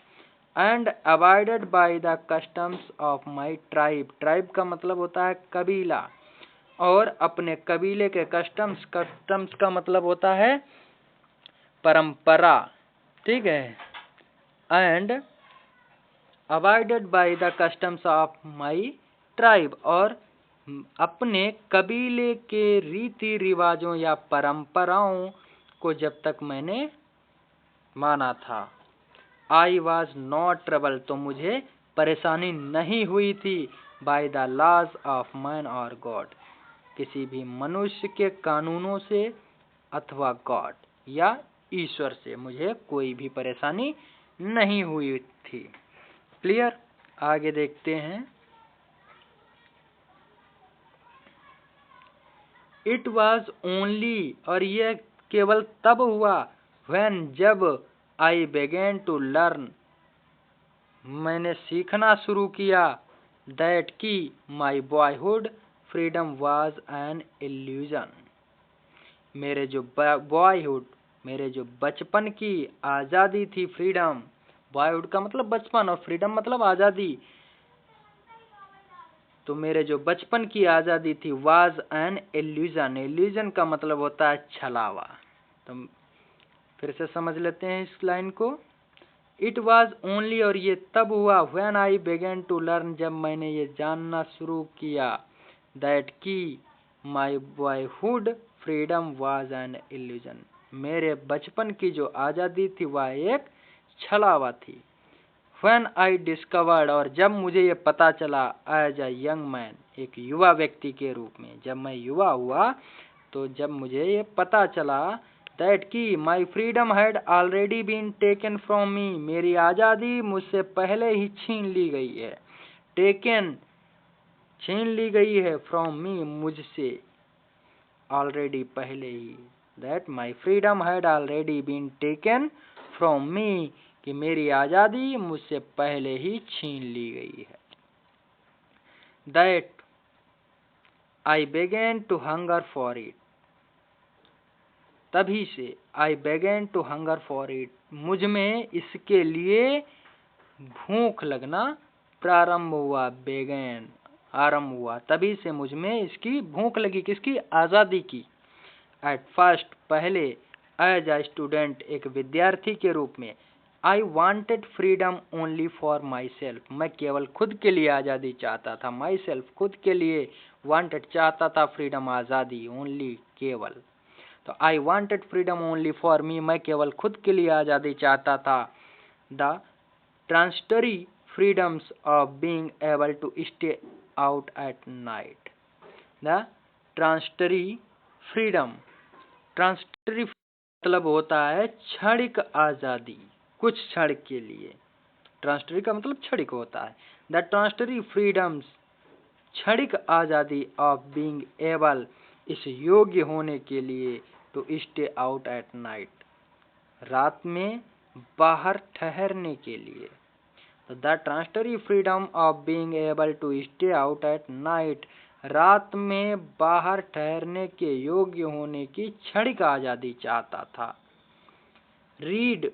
Speaker 1: And avoided by the customs of my tribe, tribe का मतलब होता है कबीला, और अपने कबीले के कस्टम्स, कस्टम्स का मतलब होता है परंपरा, ठीक है। And avoided by the customs of my tribe और अपने कबीले के रीति रिवाजों या परंपराओं को जब तक मैंने माना था। आई वॉज नॉट ट्रबल तो मुझे परेशानी नहीं हुई थी। By the laws of man और गॉड किसी भी मनुष्य के कानूनों से अथवा गॉड या ईश्वर से मुझे कोई भी परेशानी नहीं हुई थी। क्लियर। आगे देखते हैं। इट वॉज ओनली और यह केवल तब हुआ when जब आई began टू लर्न मैंने सीखना शुरू किया, दैट की my boyhood freedom was an illusion मेरे जो बॉयहुड, मेरे जो बचपन की आज़ादी थी, फ्रीडम, बॉयहुड का मतलब बचपन और फ्रीडम मतलब आज़ादी, तो मेरे जो बचपन की आज़ादी थी वाज एन इल्यूजन, इल्यूजन का मतलब होता है छलावा। तो फिर से समझ लेते हैं इस लाइन को। इट वाज ओनली और ये तब हुआ when I began to learn जब मैंने ये जानना शुरू किया, दैट की my boyhood freedom was an illusion मेरे बचपन की जो आज़ादी थी वह एक छलावा थी। When I discovered और जब मुझे ये पता चला एज अ यंग मैन एक युवा व्यक्ति के रूप में, जब मैं युवा हुआ तो जब मुझे ये पता चला दैट की my freedom had already been taken from me मेरी आज़ादी मुझसे पहले ही छीन ली गई है। टेकन छीन ली गई है फ्रॉम मी, मुझसे, ऑलरेडी पहले ही, that my freedom had already been taken from me, कि मेरी आजादी मुझसे पहले ही छीन ली गई है। That I began to hunger for it, तभी से, I began to hunger for it, मुझ में इसके लिए भूख लगना प्रारंभ हुआ। बेगेन आरंभ हुआ, तभी से मुझ में इसकी भूख लगी, किसकी, आजादी की। एट फर्स्ट, पहले, एज अ स्टूडेंट, एक विद्यार्थी के रूप में, आई wanted freedom only for my self, मैं केवल खुद के लिए आज़ादी चाहता था। माई सेल्फ, खुद के लिए, वॉन्टेड, चाहता था, फ्रीडम, आज़ादी, ओनली, केवल। तो I wanted freedom only for me, मैं केवल खुद के लिए आज़ादी चाहता था। The transitory freedoms of being able to stay out at night, the transitory freedom, transitory मतलब होता है क्षणिक आजादी, कुछ क्षण के लिए। ट्रांसटरी का मतलब क्षणिक होता है। द ट्रांसटरी फ्रीडम्स, क्षणिक आजादी, ऑफ बीइंग एबल, इस योग्य होने के लिए, to stay out at night, रात में बाहर ठहरने के लिए। The transitory freedom of being able to stay out at night, रात में बाहर ठहरने के योग्य होने की क्षणिक आजादी चाहता था। रीड,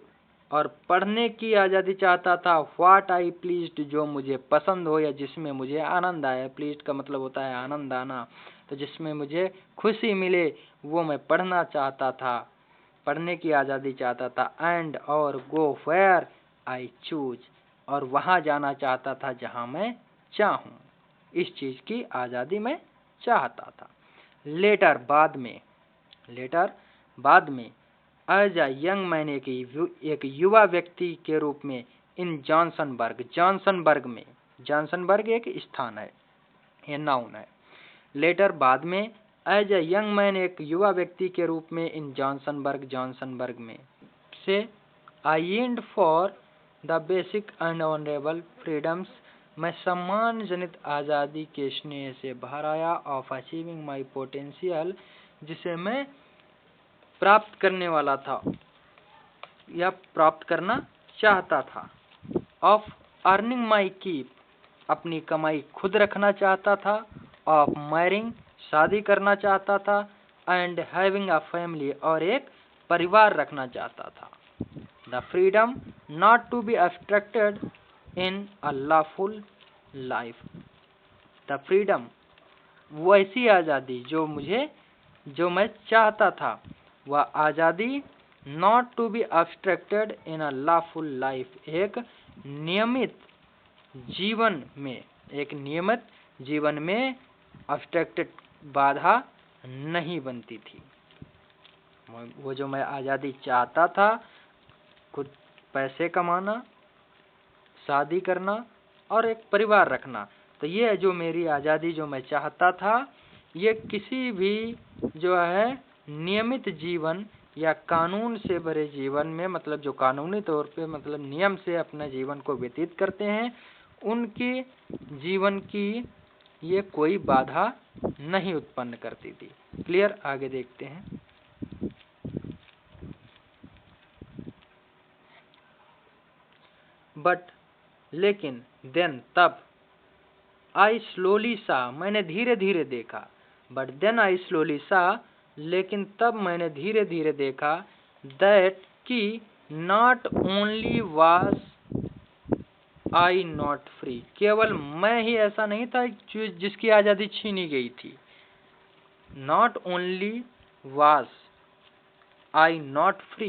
Speaker 1: और पढ़ने की आजादी चाहता था। व्हाट आई प्लीज्ड, जो मुझे पसंद हो या जिसमें मुझे आनंद आए। प्लीज्ड का मतलब होता है आनंद आना, तो जिसमें मुझे खुशी मिले वो मैं पढ़ना चाहता था, पढ़ने की आजादी चाहता था। एंड, और, गो वेयर आई चूज, और वहां जाना चाहता था जहां मैं चाहूं, इस चीज की आजादी मैं चाहता था। लेटर, बाद में, लेटर, बाद में, एज अ यंग मैन, एक युवा व्यक्ति के रूप में, इन जॉनसनबर्ग, जॉनसनबर्ग में, जॉनसनबर्ग एक स्थान है, ये नाउन है। लेटर, बाद में, एज अ यंग मैन, एक युवा व्यक्ति के रूप में, इन जॉनसनबर्ग, जॉनसनबर्ग में से, I and for the basic and honourable freedoms, मैं सम्मान जनित आज़ादी के स्नेह से बाहर आया। ऑफ अचीविंग माई पोटेंशियल, जिसे मैं प्राप्त करने वाला था या प्राप्त करना चाहता था। ऑफ अर्निंग माई कीप, अपनी कमाई खुद रखना चाहता था। ऑफ मैरिंग, शादी करना चाहता था। एंड हैविंग अ फैमिली, और एक परिवार रखना चाहता था। The freedom not to be obstructed in a lawful life, the freedom, वैसी आज़ादी जो मैं चाहता था, वह आज़ादी, not to be obstructed in a lawful life, एक नियमित जीवन में अब्स्ट्रक्टेड, बाधा नहीं बनती थी। वो जो मैं आज़ादी चाहता था, खुद पैसे कमाना, शादी करना और एक परिवार रखना, तो ये जो मेरी आज़ादी जो मैं चाहता था, ये किसी भी जो है नियमित जीवन या कानून से भरे जीवन में, मतलब जो कानूनी तौर पे मतलब नियम से अपने जीवन को व्यतीत करते हैं, उनके जीवन की ये कोई बाधा नहीं उत्पन्न करती थी। क्लियर, आगे देखते हैं। बट, लेकिन, देन, तब, आई स्लोली सा, मैंने धीरे धीरे देखा। बट देन आई स्लोली सा, लेकिन तब मैंने धीरे धीरे देखा। दैट, कि, not only was I not free, केवल मैं ही ऐसा नहीं था जिसकी आजादी छीनी गई थी। Not only was I not free,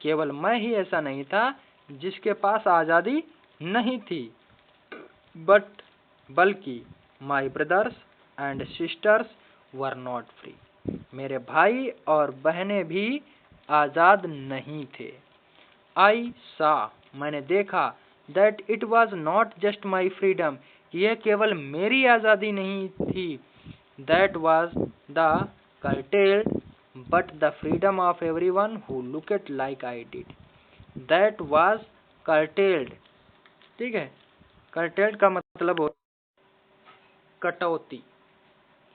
Speaker 1: केवल मैं ही ऐसा नहीं था जिसके पास आजादी नहीं थी। बट, बल्कि, my brothers and sisters were not free, मेरे भाई और बहनें भी आजाद नहीं थे। आई सा, मैंने देखा। That it was not just my freedom, यह केवल मेरी आजादी नहीं थी। That was the curtailed but the freedom of everyone who looked like I did. That was curtailed, ठीक है। curtailed का मतलब कटौती,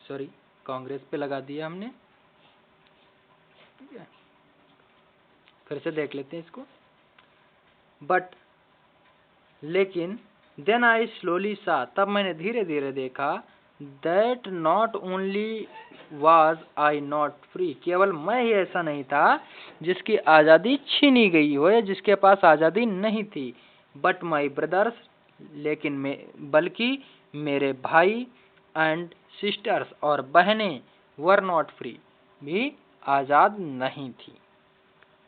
Speaker 1: सॉरी कांग्रेस पे लगा दिया हमने, फिर से देख लेते हैं इसको। बट लेकिन देन आई स्लोली सा, तब मैंने धीरे धीरे देखा, that not only was I not free, केवल मैं ही ऐसा नहीं था जिसकी आज़ादी छीनी गई हो या जिसके पास आज़ादी नहीं थी, बट माई ब्रदर्स, लेकिन बल्कि मेरे भाई एंड सिस्टर्स और बहनें वर नॉट फ्री, भी आज़ाद नहीं थी।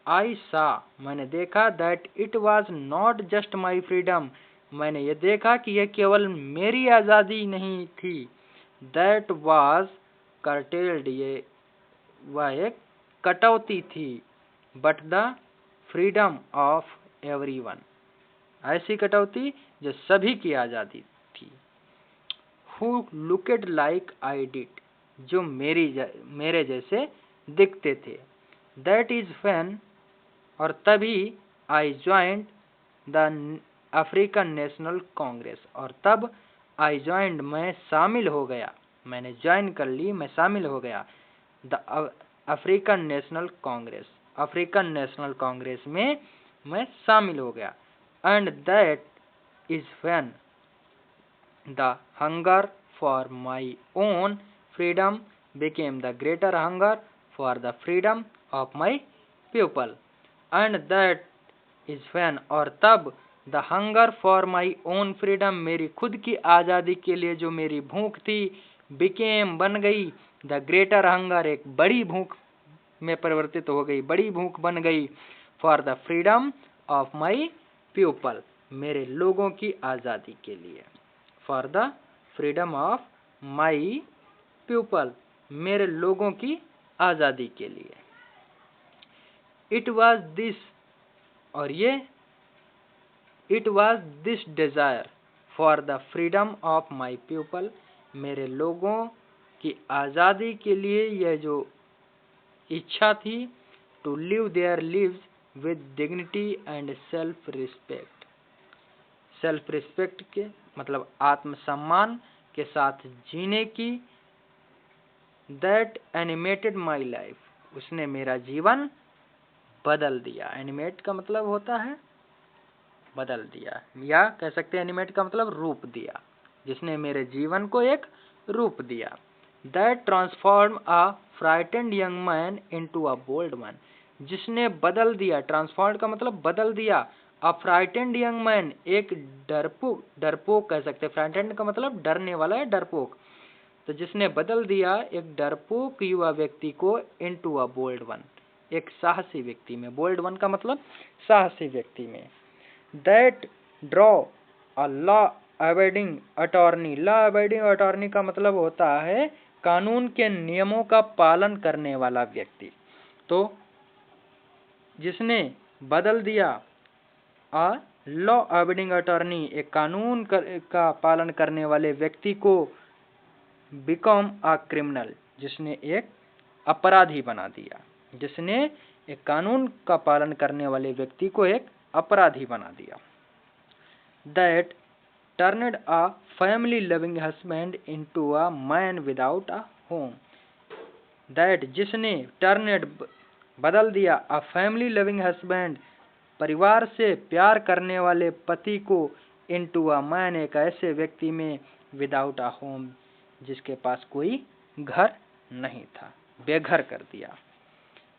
Speaker 1: आई सा, मैंने देखा, that it was not just my freedom, मैंने ये देखा कि यह केवल मेरी आज़ादी नहीं थी, दैट वॉज कर्टेल्ड, ये वह एक कटौती थी, but the freedom of everyone, ऐसी कटौती जो सभी की आज़ादी थी। हु लुकेड लाइक आई डिड, जो मेरे जैसे दिखते थे, दैट इज व्हेन, और तभी आई joined the African national Congress, और तब आई ज्वाइंड, मैं शामिल हो गया, मैंने ज्वाइन कर ली, मैं शामिल हो गया, the African national Congress, African national Congress में मैं शामिल हो गया। And that is when the hunger for my own freedom became the greater hunger for the freedom of my people. And that is when, और तब, the hunger for my own freedom, मेरी खुद की आज़ादी के लिए जो मेरी भूख थी, बिकेम, बन गई, द ग्रेटर हंगर, एक बड़ी भूख में परिवर्तित हो गई, बड़ी भूख बन गई, for the freedom of my people, मेरे लोगों की आज़ादी के लिए, for the freedom of my people, मेरे लोगों की आज़ादी के लिए। इट वॉज दिस, और ये it was this desire for the freedom of my people, मेरे लोगों की आज़ादी के लिए यह जो इच्छा थी, to live their lives with dignity and self respect, self respect के मतलब आत्मसम्मान के साथ जीने की, दैट एनिमेटेड माई लाइफ, उसने मेरा जीवन बदल दिया। एनिमेट का मतलब होता है बदल दिया, या कह सकते हैं एनिमेट का मतलब रूप दिया, जिसने मेरे जीवन को एक रूप दिया। That transform a frightened young man into a bold man, जिसने बदल दिया, ट्रांसफॉर्म का मतलब बदल दिया, अ फ्राइटेंड यंग मैन, एक डरपोक कह सकते हैं, फ्राइटेंड का मतलब डरने वाला है, डरपोक, तो जिसने बदल दिया एक डरपोक युवा व्यक्ति को इनटू अ बोल्ड वन, एक साहसी व्यक्ति में, बोल्ड वन का मतलब साहसी व्यक्ति में। That drove a law abiding attorney, law abiding attorney का मतलब होता है कानून के नियमों का पालन करने वाला व्यक्ति, तो जिसने बदल दिया अ लॉ अबैडिंग अटॉर्नी, एक कानून का पालन करने वाले व्यक्ति को, बिकम अ क्रिमिनल, जिसने एक अपराधी बना दिया, जिसने एक कानून का पालन करने वाले व्यक्ति को एक अपराधी बना दिया। That turned a family loving husband into a man without a home, that जिसने टर्नड बदल दिया अ फैमिली लविंग हस्बैंड, परिवार से प्यार करने वाले पति को, इनटू अ मैन, एक ऐसे व्यक्ति में, विदाउट अ होम, जिसके पास कोई घर नहीं था, बेघर कर दिया।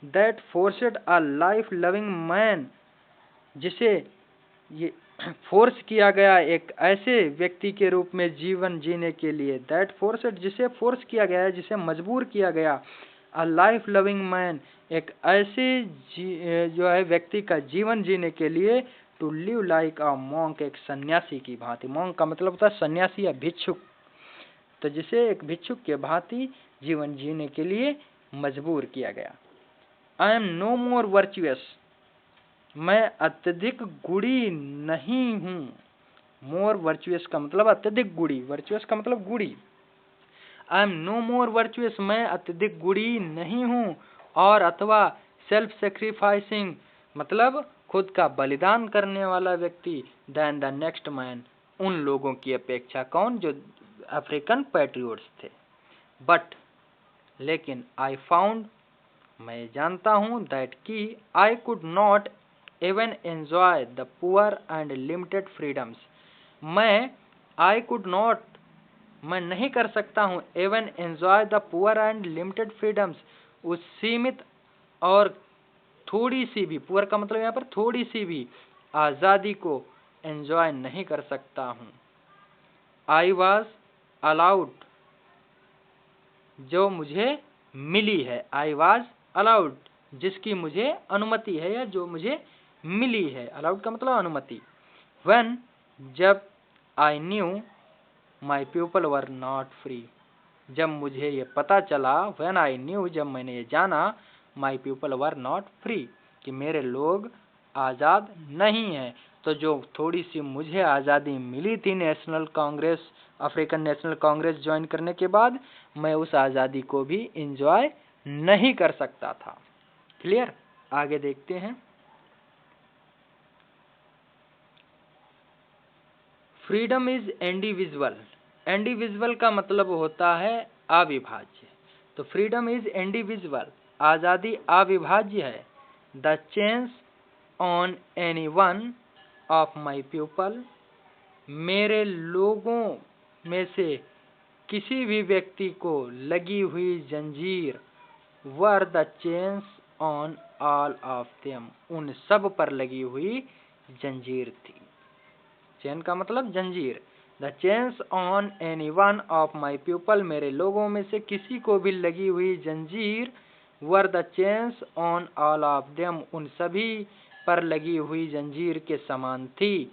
Speaker 1: That forced a life loving man, जिसे ये फोर्स किया गया एक ऐसे व्यक्ति के रूप में जीवन जीने के लिए, दैट फोर्सड, जिसे फोर्स किया गया है, जिसे मजबूर किया गया, अ लाइफ लविंग मैन, एक ऐसे जो है व्यक्ति का जीवन जीने के लिए, to live like a monk, एक सन्यासी की भांति, मॉन्क का मतलब होता है सन्यासी या भिक्षुक, तो जिसे एक भिक्षुक के भांति जीवन जीने के लिए मजबूर किया गया। I am no more virtuous, मैं अत्यधिक गुणी नहीं हूँ, मोर वर्चुअस का मतलब अत्यधिक गुणी, वर्चुअस का मतलब गुणी। I am no more virtuous, मैं अत्यधिक गुणी नहीं हूँ, और अथवा सेल्फ सेक्रीफाइसिंग मतलब खुद का बलिदान करने वाला व्यक्ति, देन द नेक्स्ट मैन, उन लोगों की अपेक्षा, कौन, जो अफ्रीकन पैट्रियोट्स थे। बट लेकिन आई फाउंड, मैं जानता हूँ, दैट कि I could not even enjoy the poor and limited freedoms. I could not, मैं नहीं कर सकता हूँ, even enjoy the poor and limited freedoms, उस सीमित और थोड़ी सी भी, पुअर का मतलब यहाँ पर थोड़ी सी भी आज़ादी को एंजॉय नहीं कर सकता हूँ। आई वॉज अलाउड, जो मुझे मिली है, आई वॉज अलाउड, जिसकी मुझे अनुमति है या जो मुझे मिली है, अलाउड का मतलब अनुमति। व्हेन, जब, I knew my people were not free, जब मुझे ये पता चला, व्हेन आई न्यू, जब मैंने ये जाना, my people were not free, कि मेरे लोग आज़ाद नहीं हैं। तो जो थोड़ी सी मुझे आज़ादी मिली थी national Congress, African national Congress join करने के बाद, मैं उस आज़ादी को भी एंजॉय नहीं कर सकता था। क्लियर? आगे देखते हैं। Freedom is individual. इंडिविजुअल का मतलब होता है अविभाज्य। तो फ्रीडम इज इंडिविजुअल, आज़ादी अविभाज्य है। The change on any one of my people, मेरे लोगों में से किसी भी व्यक्ति को लगी हुई जंजीर, were the change on all of them, उन सब पर लगी हुई जंजीर थी। चेन का मतलब जंजीर। The chains on any one of my people, मेरे लोगों में से किसी को भी लगी हुई जंजीर, were the chains on all of them, उन सभी पर लगी हुई जंजीर के समान थी।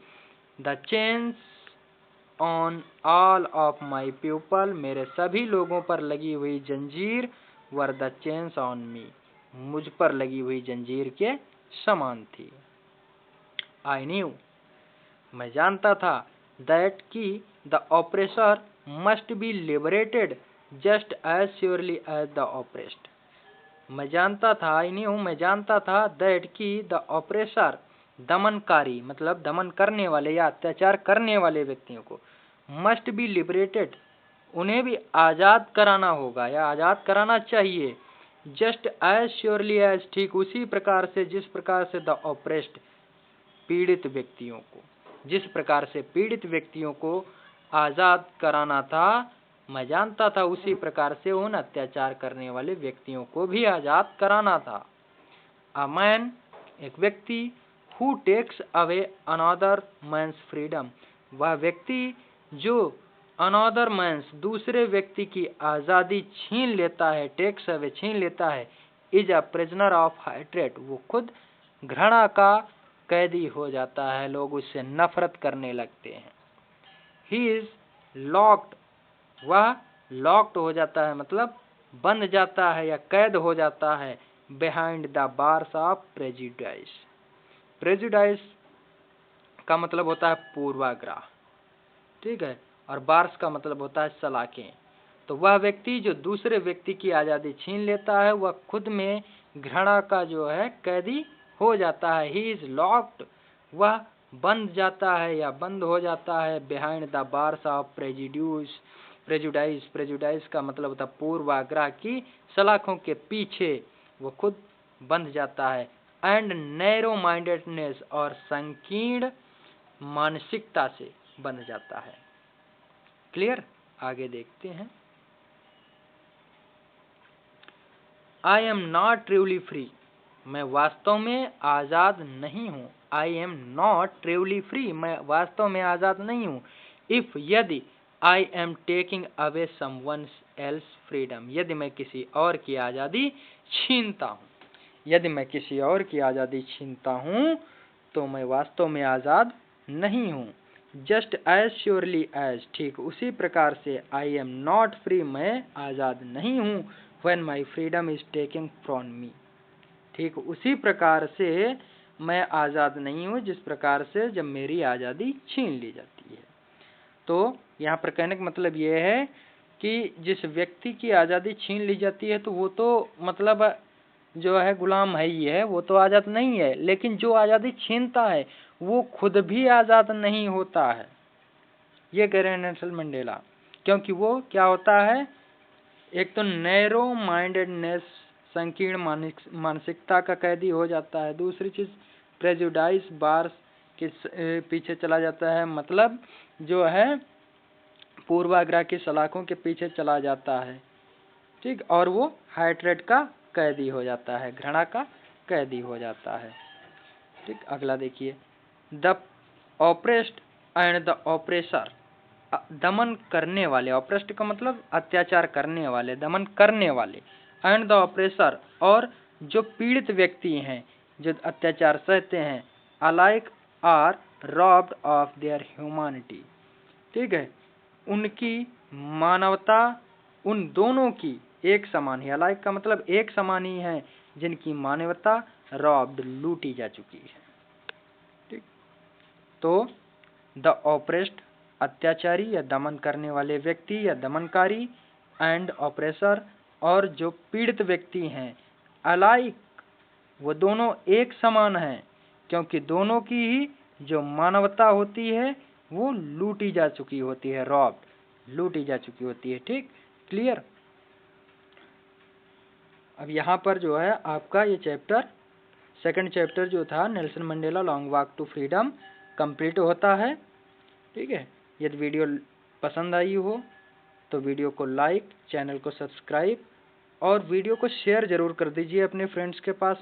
Speaker 1: The chains on all of my people, मेरे सभी लोगों पर लगी हुई जंजीर, were the chains on me, मुझ पर लगी हुई जंजीर के समान थी। आई न्यू, मैं जानता था, दैट कि the oppressor must be liberated just as surely as the oppressed. मैं जानता था, आई न्यू, मैं जानता था, दैट कि द ऑपरेसर, दमनकारी मतलब दमन करने वाले या अत्याचार करने वाले व्यक्तियों को, मस्ट बी लिबरेटेड, उन्हें भी आज़ाद कराना होगा या आज़ाद कराना चाहिए। जस्ट एज श्योरली एज, ठीक उसी प्रकार से जिस प्रकार से द ऑपरेस्ड, पीड़ित व्यक्तियों को, जिस प्रकार से पीड़ित व्यक्तियों को आज़ाद कराना था, मैं जानता था उसी प्रकार से उन अत्याचार करने वाले व्यक्तियों को भी आज़ाद कराना था। अ मैन, एक व्यक्ति, who takes away another man's freedom, वह व्यक्ति जो अनदर मैन्स, दूसरे व्यक्ति की आज़ादी छीन लेता है, टेक्स अवे छीन लेता है, is a prisoner of hatred, वो खुद घृणा का कैदी हो जाता है, लोग उससे नफरत करने लगते हैं। ही इज लॉक्ड, वह लॉक्ड हो जाता है मतलब बंद जाता है या कैद हो जाता है, behind the bars of prejudice. Prejudice का मतलब होता है पूर्वाग्रह, ठीक है, और बार्स का मतलब होता है सलाखें। तो वह व्यक्ति जो दूसरे व्यक्ति की आज़ादी छीन लेता है, वह खुद में घृणा का जो है कैदी हो जाता है। ही इज लॉक्ड, वह बंद जाता है या बंद हो जाता है, behind the bars of prejudice. Prejudice का मतलब होता है पूर्वाग्रह की सलाखों के पीछे वो खुद बंध जाता है। एंड नैरो माइंडेडनेस, और संकीर्ण मानसिकता से बंध जाता है। क्लियर? आगे देखते हैं। I am not truly free, मैं वास्तव में आज़ाद नहीं हूँ। I am not truly free, मैं वास्तव में आज़ाद नहीं हूँ। इफ, यदि, I am taking away someone else freedom, यदि मैं किसी और की आज़ादी छीनता हूँ, यदि मैं किसी और की आज़ादी छीनता हूँ तो मैं वास्तव में आज़ाद नहीं हूँ। जस्ट एज श्योरली एज, ठीक उसी प्रकार से, आई एम नॉट फ्री, मैं आज़ाद नहीं हूँ, when my freedom is taking from me, ठीक उसी प्रकार से मैं आज़ाद नहीं हूँ जिस प्रकार से जब मेरी आज़ादी छीन ली जाती है। तो यहाँ पर कहने का मतलब ये है कि जिस व्यक्ति की आज़ादी छीन ली जाती है तो वो तो मतलब जो है गुलाम है ही है, वो तो आज़ाद नहीं है, लेकिन जो आज़ादी छीनता है वो खुद भी आज़ाद नहीं होता है। ये कह रहे हैं नेल्सन मंडेला। क्योंकि वो क्या होता है, एक तो नैरो माइंडेडनेस, संकीर्ण मानसिकता का कैदी हो जाता है। दूसरी चीज प्रेजुडाइज बार्स के पीछे चला जाता है, मतलब जो है पूर्वाग्रह की सलाखों के पीछे चला जाता है, ठीक। और वो हाइट्रेट का कैदी हो जाता है, घृणा का कैदी हो जाता है, ठीक। अगला देखिए, the oppressed and the oppressor, दमन करने वाले, ऑप्रेस्ड का मतलब अत्याचार करने वाले, दमन करने वाले, एंड द ऑप्रेसर, और जो पीड़ित व्यक्ति हैं, जो अत्याचार सहते हैं, alike are robbed of their humanity, ठीक है। उनकी मानवता उन दोनों की एक समान ही, अलाइक का मतलब एक समान ही है, जिनकी मानवता रॉब्ड, लूटी जा चुकी है, ठीक। तो द ऑप्रेस्ड, अत्याचारी या दमन करने वाले व्यक्ति या दमनकारी, एंड ऑप्रेसर, और जो पीड़ित व्यक्ति हैं, अलाइक, वो दोनों एक समान हैं, क्योंकि दोनों की ही जो मानवता होती है वो लूटी जा चुकी होती है, रॉब्ड, लूटी जा चुकी होती है, ठीक। क्लियर। अब यहाँ पर जो है आपका ये चैप्टर, सेकंड चैप्टर जो था Nelson Mandela long walk to freedom, complete होता है, ठीक है। यदि वीडियो पसंद आई हो तो वीडियो को लाइक, चैनल को सब्सक्राइब और वीडियो को शेयर जरूर कर दीजिए अपने फ्रेंड्स के पास में।